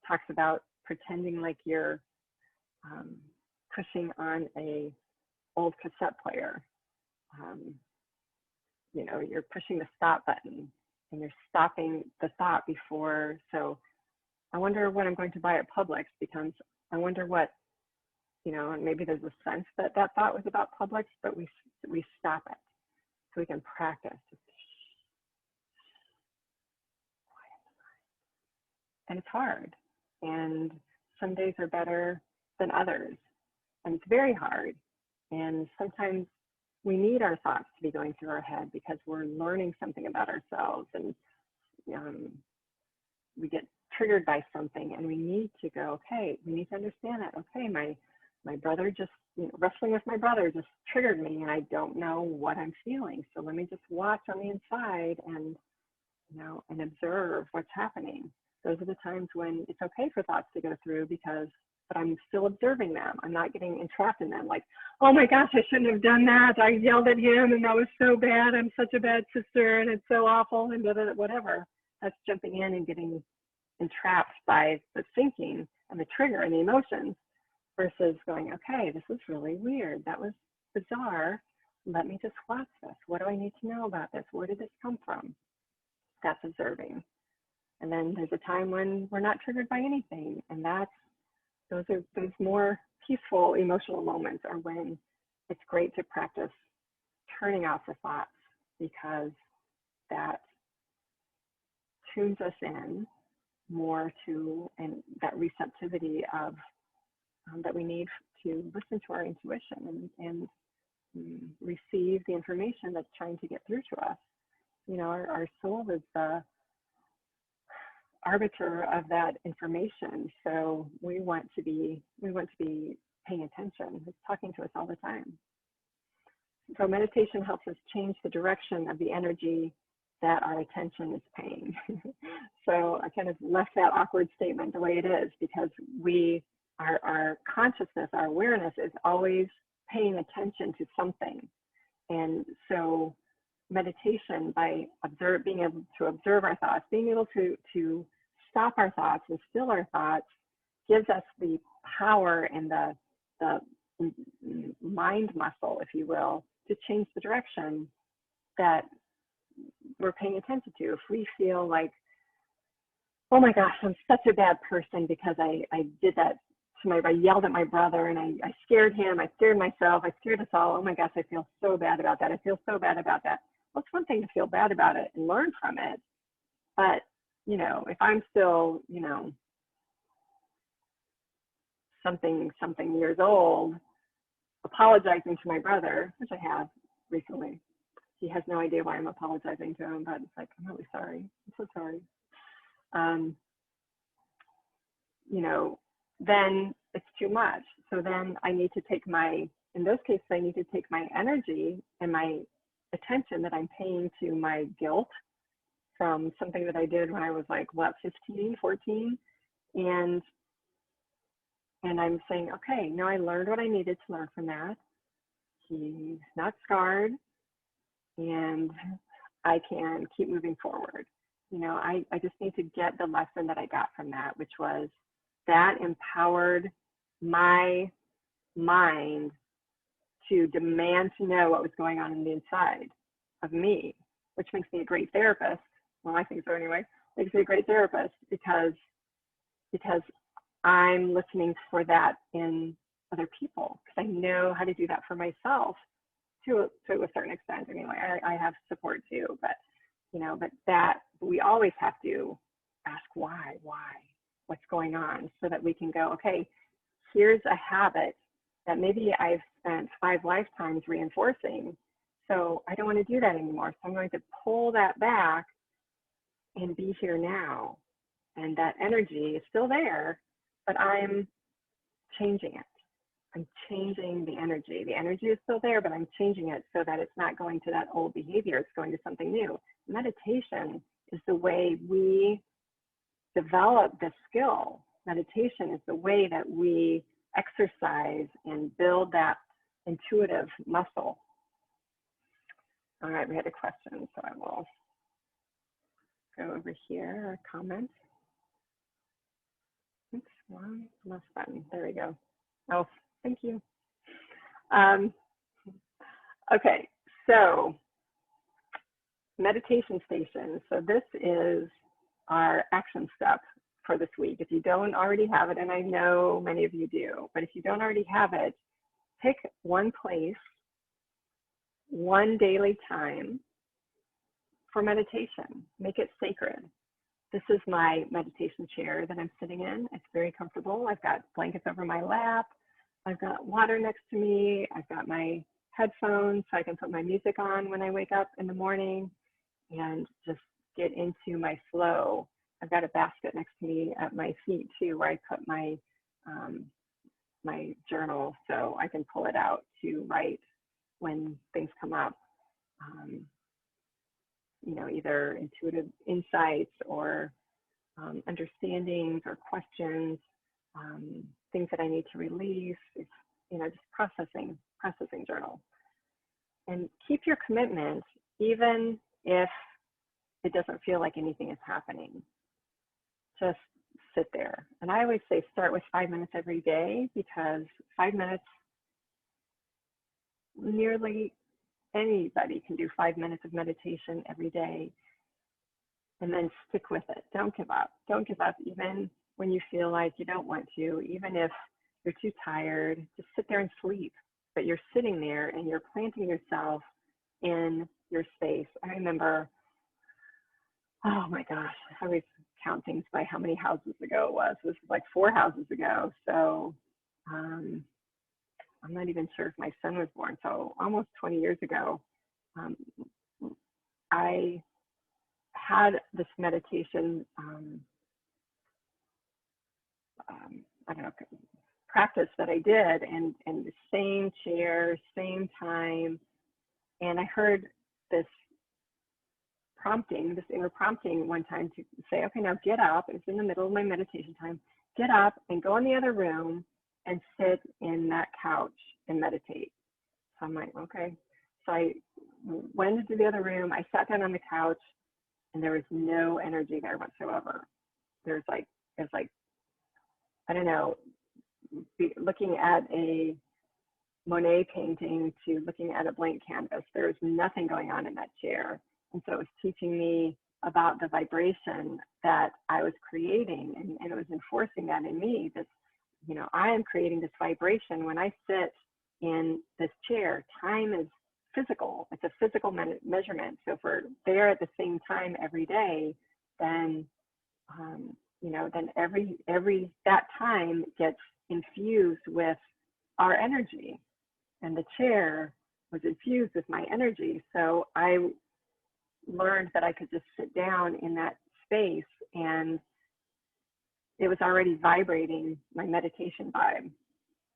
talks about pretending like you're pushing on a old cassette player. You know, you're pushing the stop button and you're stopping the thought before. So I wonder what I'm going to buy at Publix becomes, I wonder what, you know, and maybe there's a sense that that thought was about Publix, but we stop it so we can practice. And it's hard. And some days are better than others. And it's very hard. And sometimes we need our thoughts to be going through our head because we're learning something about ourselves, and we get triggered by something, and we need to go, okay, we need to understand that, okay, my brother just, you know, wrestling with my brother just triggered me, and I don't know what I'm feeling. So let me just watch on the inside and, you know, and observe what's happening. Those are the times when it's okay for thoughts to go through but I'm still observing them. I'm not getting entrapped in them. Like, oh my gosh, I shouldn't have done that. I yelled at him and that was so bad. I'm such a bad sister and it's so awful and whatever. That's jumping in and getting entrapped by the thinking and the trigger and the emotions versus going, okay, this was really weird. That was bizarre. Let me just watch this. What do I need to know about this? Where did this come from? That's observing. And then there's a time when we're not triggered by anything, and those more peaceful emotional moments are when it's great to practice turning off the thoughts, because that tunes us in more to, and that receptivity of that we need to listen to our intuition and receive the information that's trying to get through to us. You know, our soul is the arbiter of that information. So we want to be paying attention. It's talking to us all the time. So meditation helps us change the direction of the energy that our attention is paying. So I kind of left that awkward statement the way it is, because our consciousness, our awareness is always paying attention to something. And so meditation, by being able to observe our thoughts, being able to stop our thoughts and still our thoughts, gives us the power and the mind muscle, if you will, to change the direction that we're paying attention to. If we feel like, oh my gosh, I'm such a bad person because I did that I yelled at my brother and I scared him, I scared myself, I scared us all. Oh my gosh, I feel so bad about that. I feel so bad about that. Well, it's one thing to feel bad about it and learn from it. But, you know, if I'm still, you know, something years old, apologizing to my brother, which I have recently. He has no idea why I'm apologizing to him, but it's like, I'm really sorry. I'm so sorry. You know, then it's too much. So then I need to take in those cases, I need to take my energy and my attention that I'm paying to my guilt from something that I did when I was like, what, 15, 14? And I'm saying, okay, now I learned what I needed to learn from that. He's not scarred, and I can keep moving forward. You know, I just need to get the lesson that I got from that, which was that empowered my mind to demand to know what was going on the inside of me, which makes me a great therapist. Well, I think so anyway. Makes me a great therapist because I'm listening for that in other people, because I know how to do that for myself to a certain extent. Anyway, I have support too, but you know, but we always have to ask why, what's going on, so that we can go, okay, here's a habit that maybe I've spent 5 lifetimes reinforcing. So I don't want to do that anymore. So I'm going to pull that back and be here now. And that energy is still there, but I'm changing it. I'm changing the energy. The energy is still there, but I'm changing it so that it's not going to that old behavior. It's going to something new. Meditation is the way we develop this skill. Meditation is the way that we exercise and build that intuitive muscle. All right, we had a question, so I will go over here, a comment. Oops, One less button. There we go. Oh, thank you. Okay, so meditation station. So this is our action step for this week. If you don't already have it, and I know many of you do, but if you don't already have it, pick one place, one daily time for meditation. Make it sacred. This is my meditation chair that I'm sitting in. It's very comfortable. I've got blankets over my lap. I've got water next to me. I've got my headphones so I can put my music on when I wake up in the morning and just get into my flow. I've got a basket next to me at my feet too, where I put my my journal so I can pull it out to write when things come up. You know, either intuitive insights or understandings or questions, things that I need to release. It's, you know, just processing journal. And keep your commitment even if it doesn't feel like anything is happening. Just sit there. And I always say start with 5 minutes every day, because 5 minutes, nearly anybody can do 5 minutes of meditation every day, and then stick with it. Don't give up. Don't give up even when you feel like you don't want to, even if you're too tired. Just sit there and sleep. But you're sitting there and you're planting yourself in your space. I remember, oh my gosh, I always count things by how many houses ago it was. This was like 4 houses ago. So I'm not even sure if my son was born. So almost 20 years ago, I had this meditation, I don't know, practice that I did, and the same chair, same time. And I heard this prompting, this inner prompting one time to say, okay, now get up. It's in the middle of my meditation time. Get up and go in the other room and sit in that couch and meditate. So I'm like, okay. So I went into the other room. I sat down on the couch, and there was no energy there whatsoever. There's like, it's like, I don't know, looking at a Monet painting to looking at a blank canvas. There was nothing going on in that chair. And so it was teaching me about the vibration that I was creating, and it was enforcing that in me, that, you know, I am creating this vibration when I sit in this chair. Time is physical. It's a physical measurement. So if we're there at the same time every day, then you know, then every that time gets infused with our energy, and the chair was infused with my energy. So I learned that I could just sit down in that space, and it was already vibrating my meditation vibe,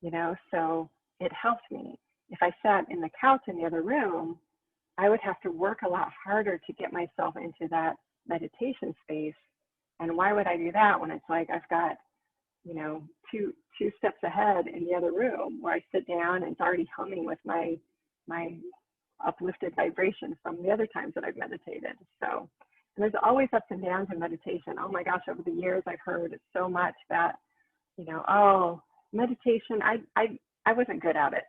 you know, so it helped me. If I sat in the couch in the other room, I would have to work a lot harder to get myself into that meditation space. And why would I do that when it's like I've got, you know, two steps ahead in the other room where I sit down and it's already humming with my uplifted vibration from the other times that I've meditated. So, and there's always ups and downs in meditation. Oh my gosh, over the years I've heard so much that, you know, oh, meditation, I wasn't good at it.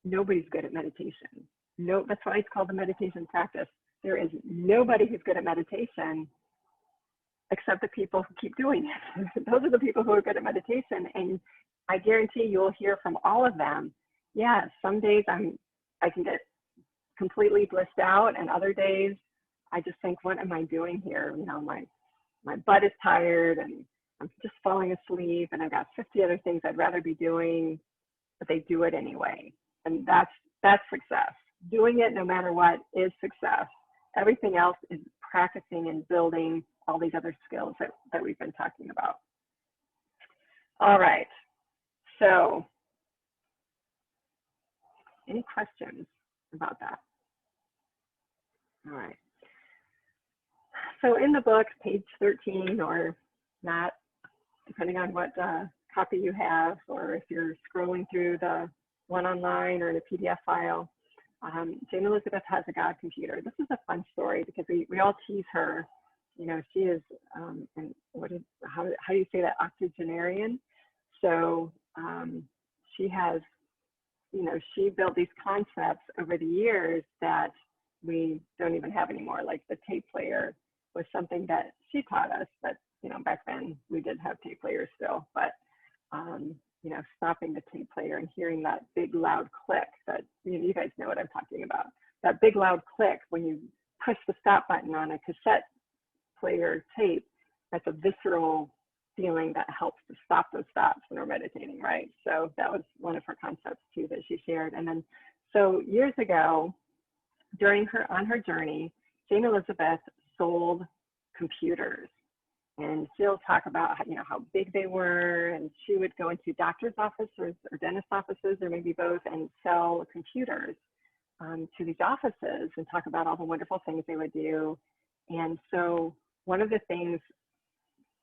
Nobody's good at meditation. No, that's why it's called the meditation practice. There is nobody who's good at meditation except the people who keep doing it. Those are the people who are good at meditation. And I guarantee you'll hear from all of them. Yeah, some days I can get completely blissed out, and other days I just think, what am I doing here? You know, my butt is tired and I'm just falling asleep, and I've got 50 other things I'd rather be doing, but they do it anyway. And that's success. Doing it no matter what is success. Everything else is practicing and building all these other skills that we've been talking about. All right, so any questions about that? All right. So in the book, page 13 or not, depending on what copy you have, or if you're scrolling through the one online or in a PDF file, Jane Elizabeth has a God computer. This is a fun story because we all tease her. you know, she is, and how do you say that, octogenarian? So she has, you know, she built these concepts over the years that we don't even have anymore. Like the tape player was something that she taught us, but, you know, back then we did have tape players still, but, you know, stopping the tape player and hearing that big loud click that, you guys know what I'm talking about. That big loud click when you push the stop button on a cassette player tape, that's a visceral feeling that helps to stop those stops when we're meditating, right? So that was one of her concepts too that she shared. And then, so years ago, on her journey, Jane Elizabeth sold computers. And she'll talk about, you know, how big they were, and she would go into doctor's offices or dentist offices, or maybe both, and sell computers to these offices and talk about all the wonderful things they would do. And so one of the things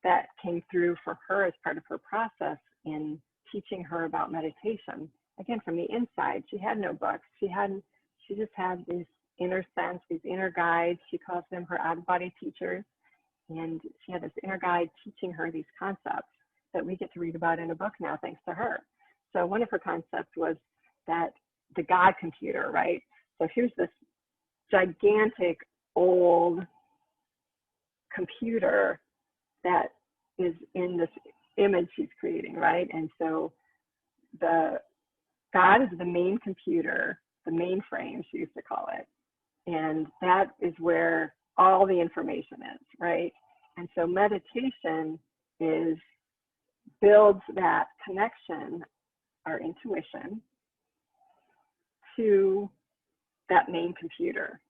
that came through for her as part of her process in teaching her about meditation, again, from the inside, she had no books. She just had these inner sense, these inner guides. She calls them her out-of-body teachers. And she had this inner guide teaching her these concepts that we get to read about in a book now, thanks to her. So one of her concepts was that the God computer, right? So here's this gigantic old computer that is in this image she's creating, right? And so the God is the main computer, the mainframe, she used to call it. And that is where all the information is, right? And so meditation builds that connection, our intuition, to that main computer.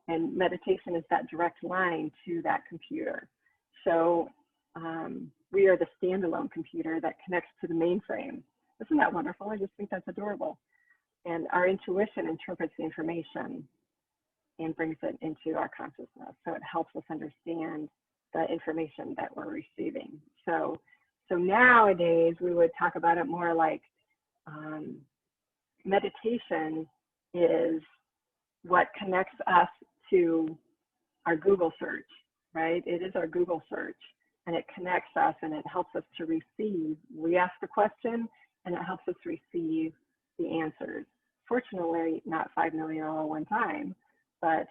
And meditation is that direct line to that computer. So we are the standalone computer that connects to the mainframe. Isn't that wonderful? I just think that's adorable. And our intuition interprets the information and brings it into our consciousness. So it helps us understand the information that we're receiving. So nowadays we would talk about it more like meditation is what connects us to our Google search, right? It is our Google search, and it connects us and it helps us to receive. We ask the question and it helps us receive the answers. Fortunately, not 5 million all at one time, but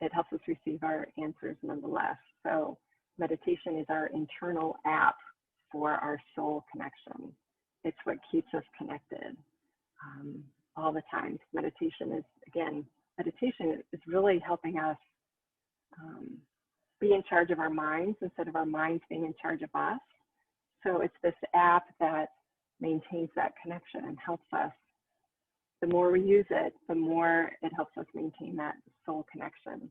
it helps us receive our answers nonetheless. So meditation is our internal app for our soul connection. It's what keeps us connected all the time. Meditation is really helping us be in charge of our minds instead of our minds being in charge of us. So it's this app that maintains that connection and helps us. The more we use it, the more it helps us maintain that soul connection.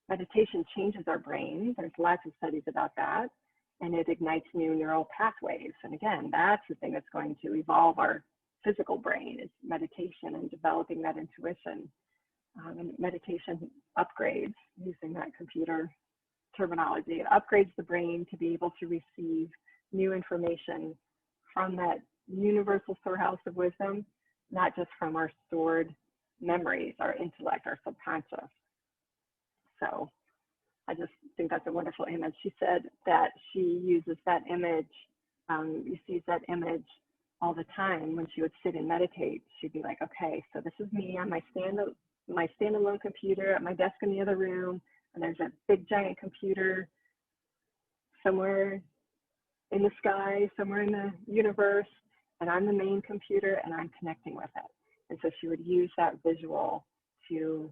Meditation changes our brain. There's lots of studies about that. And it ignites new neural pathways. And again, that's the thing that's going to evolve our physical brain, is meditation and developing that intuition. And meditation upgrades, using that computer terminology, it upgrades the brain to be able to receive new information from that universal storehouse of wisdom, not just from our stored memories, our intellect, our subconscious. So I just think that's a wonderful image. She said that she uses that image, you see that image all the time when she would sit and meditate. She'd be like, okay, so this is me on my standalone computer at my desk in the other room, and there's a big giant computer somewhere in the sky, somewhere in the universe, and I'm the main computer and I'm connecting with it. And so she would use that visual to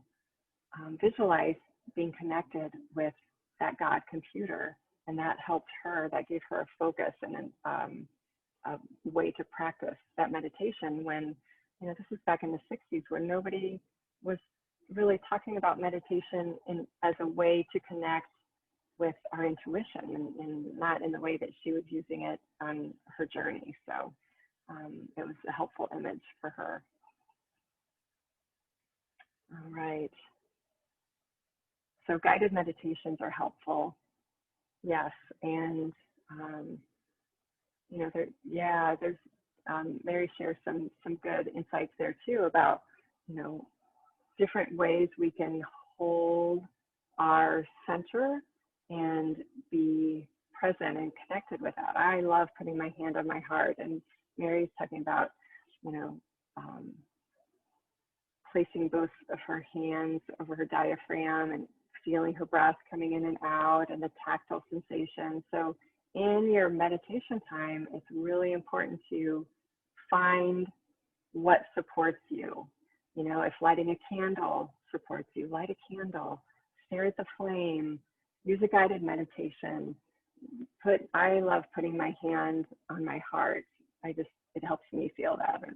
visualize being connected with that God computer, and that helped her, that gave her a focus and a way to practice that meditation when, this is back in the 60s when nobody was really talking about meditation as a way to connect with our intuition, and not in the way that she was using it on her journey. So it was a helpful image for her. All right. So guided meditations are helpful. Yes. And, there's, Mary shares some good insights there too about, different ways we can hold our center and be present and connected with that. I love putting my hand on my heart, and Mary's talking about, you know, placing both of her hands over her diaphragm and feeling her breath coming in and out and the tactile sensation. So in your meditation time, it's really important to find what supports you. You know, if lighting a candle supports you, light a candle, stare at the flame, use a guided meditation. I love putting my hand on my heart. It helps me feel that, or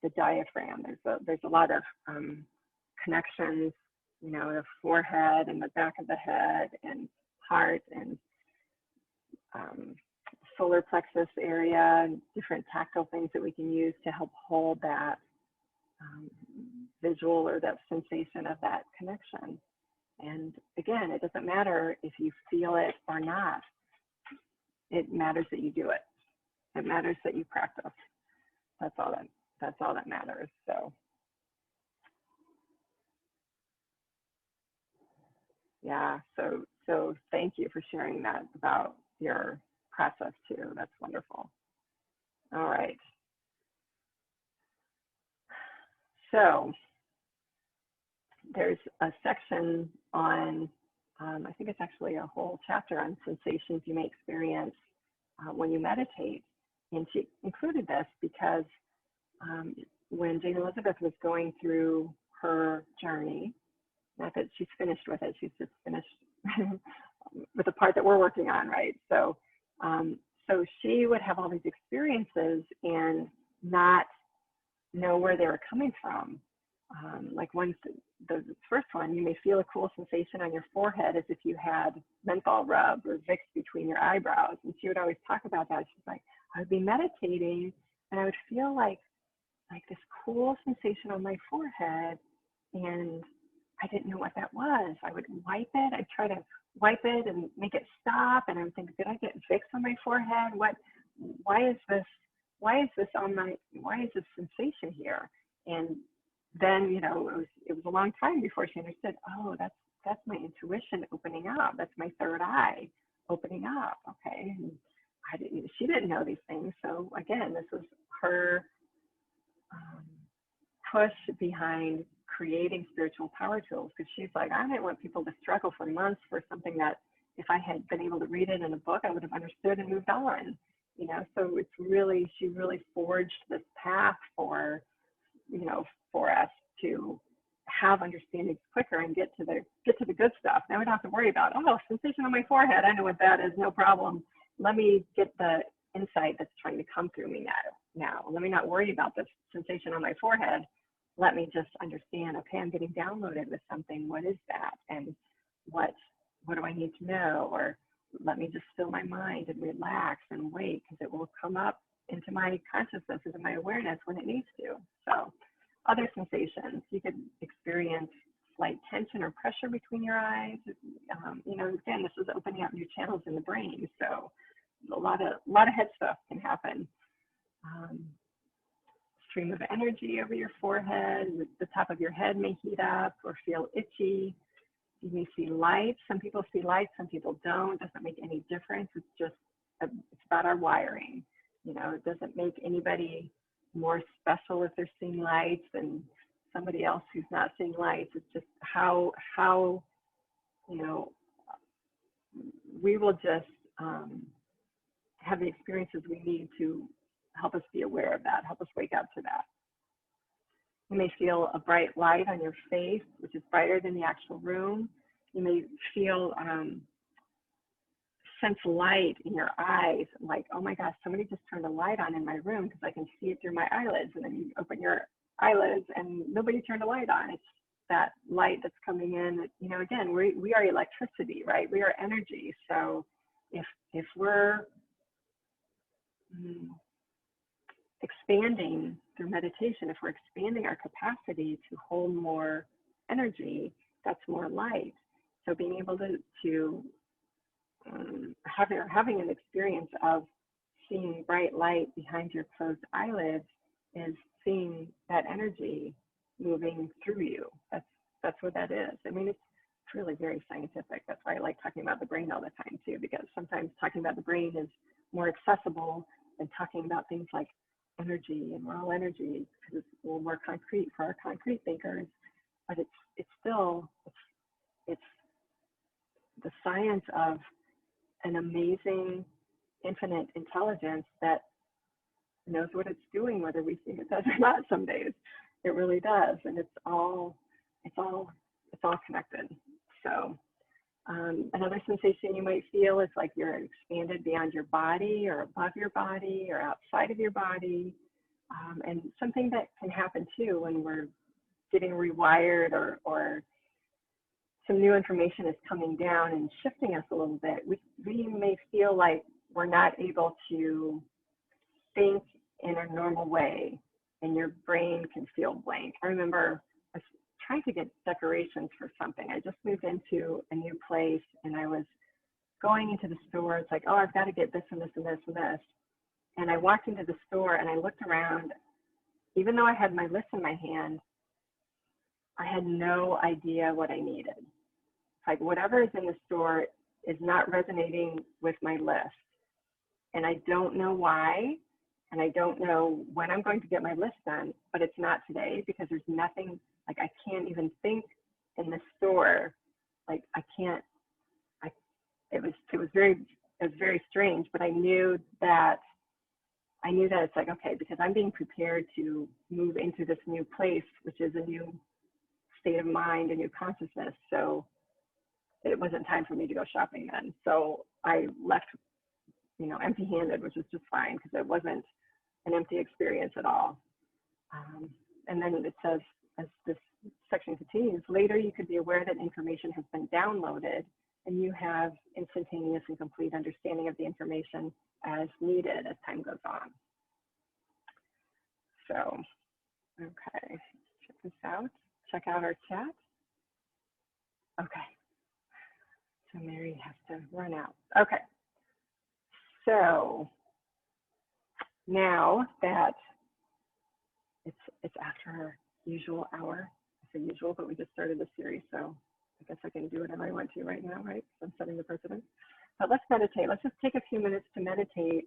the diaphragm. There's a lot of connections, you know, the forehead and the back of the head and heart and solar plexus area, and different tactile things that we can use to help hold that visual or that sensation of that connection. And again, it doesn't matter if you feel it or not. It matters that you do it. It matters that you practice. That's all that matters. So yeah, so thank you for sharing that about your process too. That's wonderful. All right. So there's a section on, I think it's actually a whole chapter on sensations you may experience when you meditate. And she included this because when Jane Elizabeth was going through her journey, not that she's finished with it, she's just finished with the part that we're working on, right? So, so she would have all these experiences and not know where they were coming from. Like the first one, you may feel a cool sensation on your forehead as if you had menthol rub or Vicks between your eyebrows. And she would always talk about that. She's like, I would be meditating and I would feel like this cool sensation on my forehead, and I didn't know what that was. I would wipe it. I'd try to wipe it and make it stop. And I would think, did I get Vicks on my forehead? Why is this sensation here? And then, you know, it was a long time before she understood, oh, that's my intuition opening up. That's my third eye opening up. Okay. And she didn't know these things. So again, this was her push behind creating spiritual power tools, because she's like, I didn't want people to struggle for months for something that if I had been able to read it in a book, I would have understood and moved on. You know, so she really forged this path for us to have understandings quicker and get to the good stuff. Now we don't have to worry about, oh, sensation on my forehead, I know what that is, no problem. Let me get the insight that's trying to come through me now. Let me not worry about this sensation on my forehead. Let me just understand, okay, I'm getting downloaded with something. What is that? And what do I need to know? Or let me just fill my mind and relax and wait, because it will come up into my consciousness, into my awareness when it needs to. So other sensations, you could experience slight tension or pressure between your eyes. You know, again, this is opening up new channels in the brain. So a lot of head stuff can happen. Stream of energy over your forehead, the top of your head may heat up or feel itchy. You may see light. Some people see light, some people don't. It doesn't make any difference. It's about our wiring. You know, it doesn't make anybody more special if they're seeing lights than somebody else who's not seeing lights. It's just how you know, we will just have the experiences we need to help us be aware of that, help us wake up to that. You may feel a bright light on your face, which is brighter than the actual room. You may feel sense light in your eyes, like, oh my gosh, somebody just turned a light on in my room because I can see it through my eyelids. And then you open your eyelids and nobody turned a light on. It's that light that's coming in. You know, again, we are electricity, right? We are energy. So if we're expanding through meditation, if we're expanding our capacity to hold more energy, that's more light. So being able to having an experience of seeing bright light behind your closed eyelids is seeing that energy moving through you. That's what that is. I mean, it's really very scientific. That's why I like talking about the brain all the time too, because sometimes talking about the brain is more accessible than talking about things like energy, and we're all energy because it's a little more concrete for our concrete thinkers. But it's still it's the science of an amazing infinite intelligence that knows what it's doing, whether we think it does or not. Some days it really does, and it's all connected. So another sensation you might feel is like you're expanded beyond your body, or above your body, or outside of your body. And something that can happen too when we're getting rewired, or some new information is coming down and shifting us a little bit, we may feel like we're not able to think in a normal way, and your brain can feel blank. I remember I was trying to get decorations for something. I just moved into a new place, and I was going into the store. It's like, oh, I've got to get this and this and this and this. And I walked into the store and I looked around. Even though I had my list in my hand, I had no idea what I needed. It's like whatever is in the store is not resonating with my list. And I don't know why, and I don't know when I'm going to get my list done, but it's not today, because there's nothing, like I can't even think in the store. Like I can't, it was very strange, but I knew that it's like, okay, because I'm being prepared to move into this new place, which is a new state of mind, a new consciousness. So it wasn't time for me to go shopping then. So I left, empty-handed, which is just fine, because it wasn't an empty experience at all. And then it says, as this section continues, later you could be aware that information has been downloaded, and you have instantaneous and complete understanding of the information as needed as time goes on. So, okay, check this out. Check out our chat. Okay, so Mary has to run out. Okay, so now that it's after our usual hour, I say usual, but we just started the series, so I guess I can do whatever I want to right now, right? I'm setting the precedent. But let's meditate. Let's just take a few minutes to meditate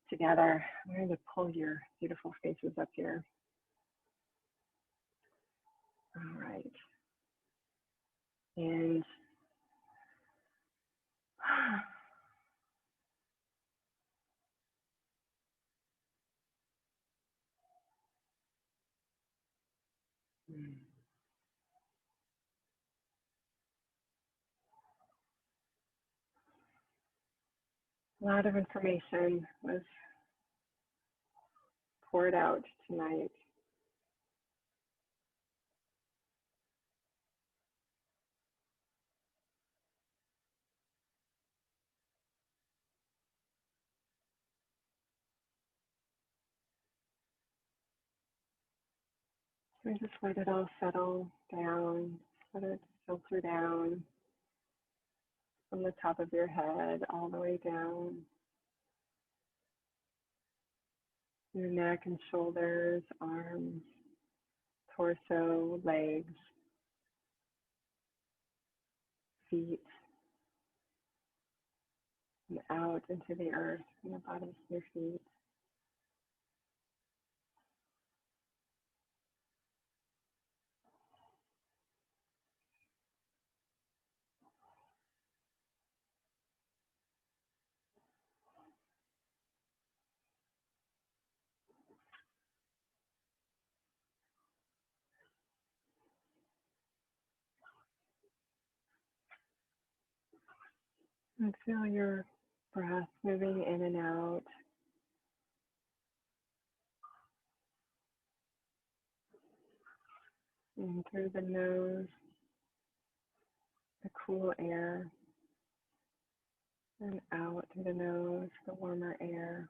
together. I'm going to pull your beautiful faces up here. All right. And a lot of information was poured out tonight. So just let it all settle down, let it filter down from the top of your head all the way down your neck and shoulders, arms, torso, legs, feet, and out into the earth from the bottoms of your feet. And feel your breath moving in and out. In through the nose, the cool air, and out through the nose, the warmer air.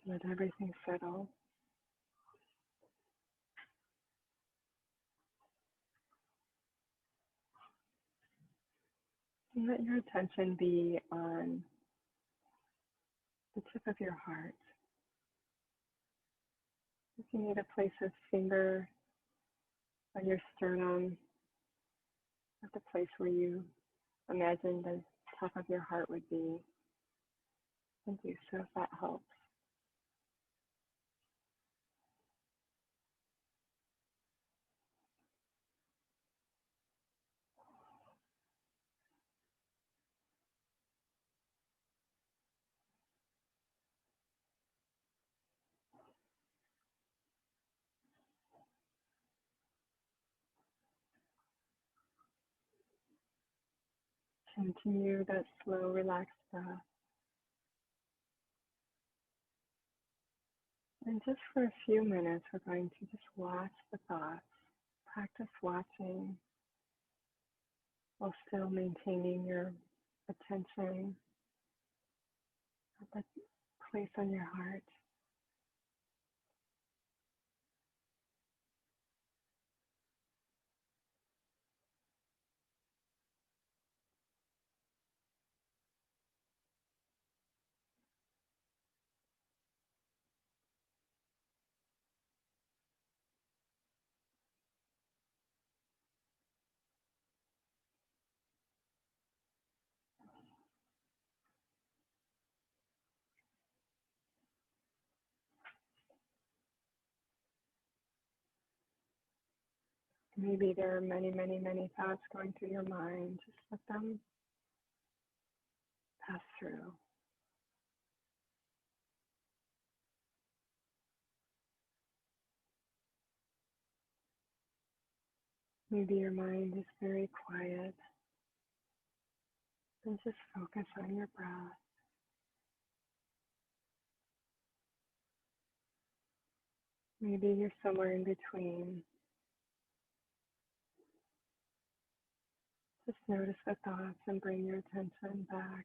Let everything settle. And let your attention be on the tip of your heart. If you need to place a finger on your sternum, at the place where you imagine the top of your heart would be, and do so if that helps. Continue that slow, relaxed breath. And just for a few minutes, we're going to just watch the thoughts. Practice watching while still maintaining your attention at the place on your heart. Maybe there are many, many, many thoughts going through your mind. Just let them pass through. Maybe your mind is very quiet. And just focus on your breath. Maybe you're somewhere in between. Just notice the thoughts and bring your attention back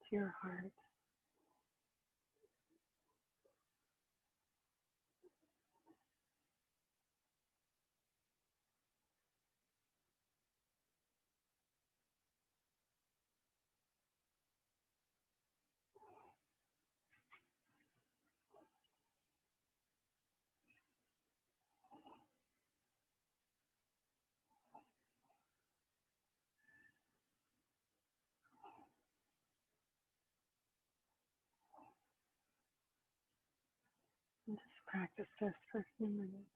to your heart. And just practice this for a few minutes.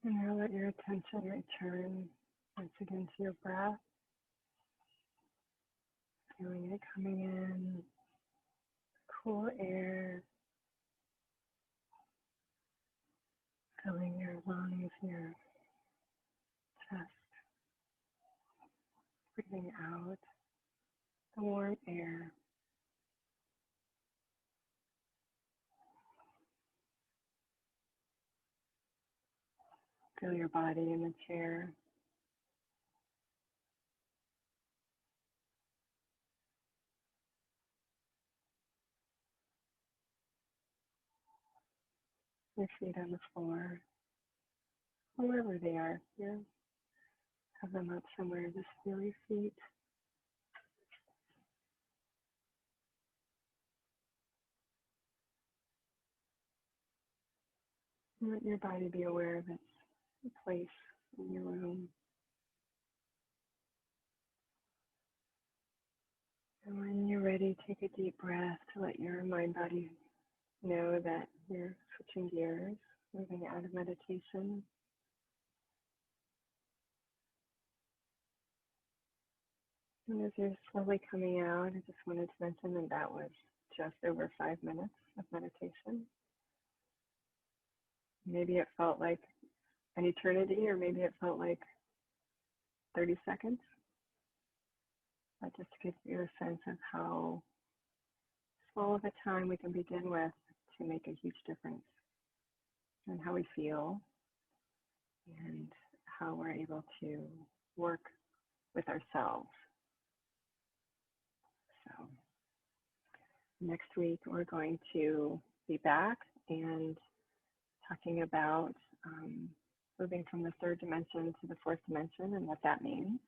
And now let your attention return once again to your breath. Feeling it coming in, cool air, lungs, your chest. Breathing out the warm air. Feel your body in the chair. Your feet on the floor, or wherever they are. Yeah. Have them up somewhere. Just feel your feet. And let your body be aware of its place in your room. And when you're ready, take a deep breath to let your mind body know that you're switching gears, moving out of meditation. And as you're slowly coming out, I just wanted to mention that was just over 5 minutes of meditation. Maybe it felt like an eternity, or maybe it felt like 30 seconds. But just to give you a sense of how small of a time we can begin with to make a huge difference in how we feel and how we're able to work with ourselves. So next week we're going to be back and talking about moving from the third dimension to the fourth dimension and what that means.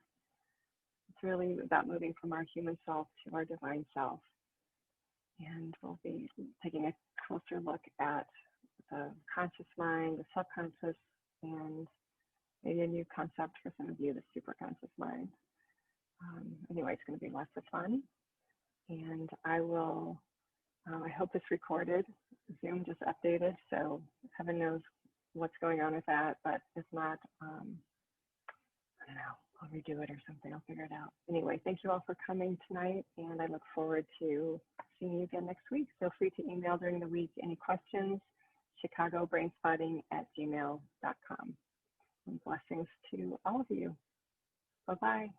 It's really about moving from our human self to our divine self. And we'll be taking a closer look at the conscious mind, the subconscious, and maybe a new concept for some of you, the superconscious mind. Anyway, it's going to be lots of fun. And I hope it's recorded. Zoom just updated, so heaven knows what's going on with that. But if not, I don't know, I'll redo it or something. I'll figure it out. Anyway, thank you all for coming tonight, and I look forward to seeing you again next week. Feel free to email during the week any questions, chicagobrainspotting@gmail.com. And blessings to all of you. Bye-bye.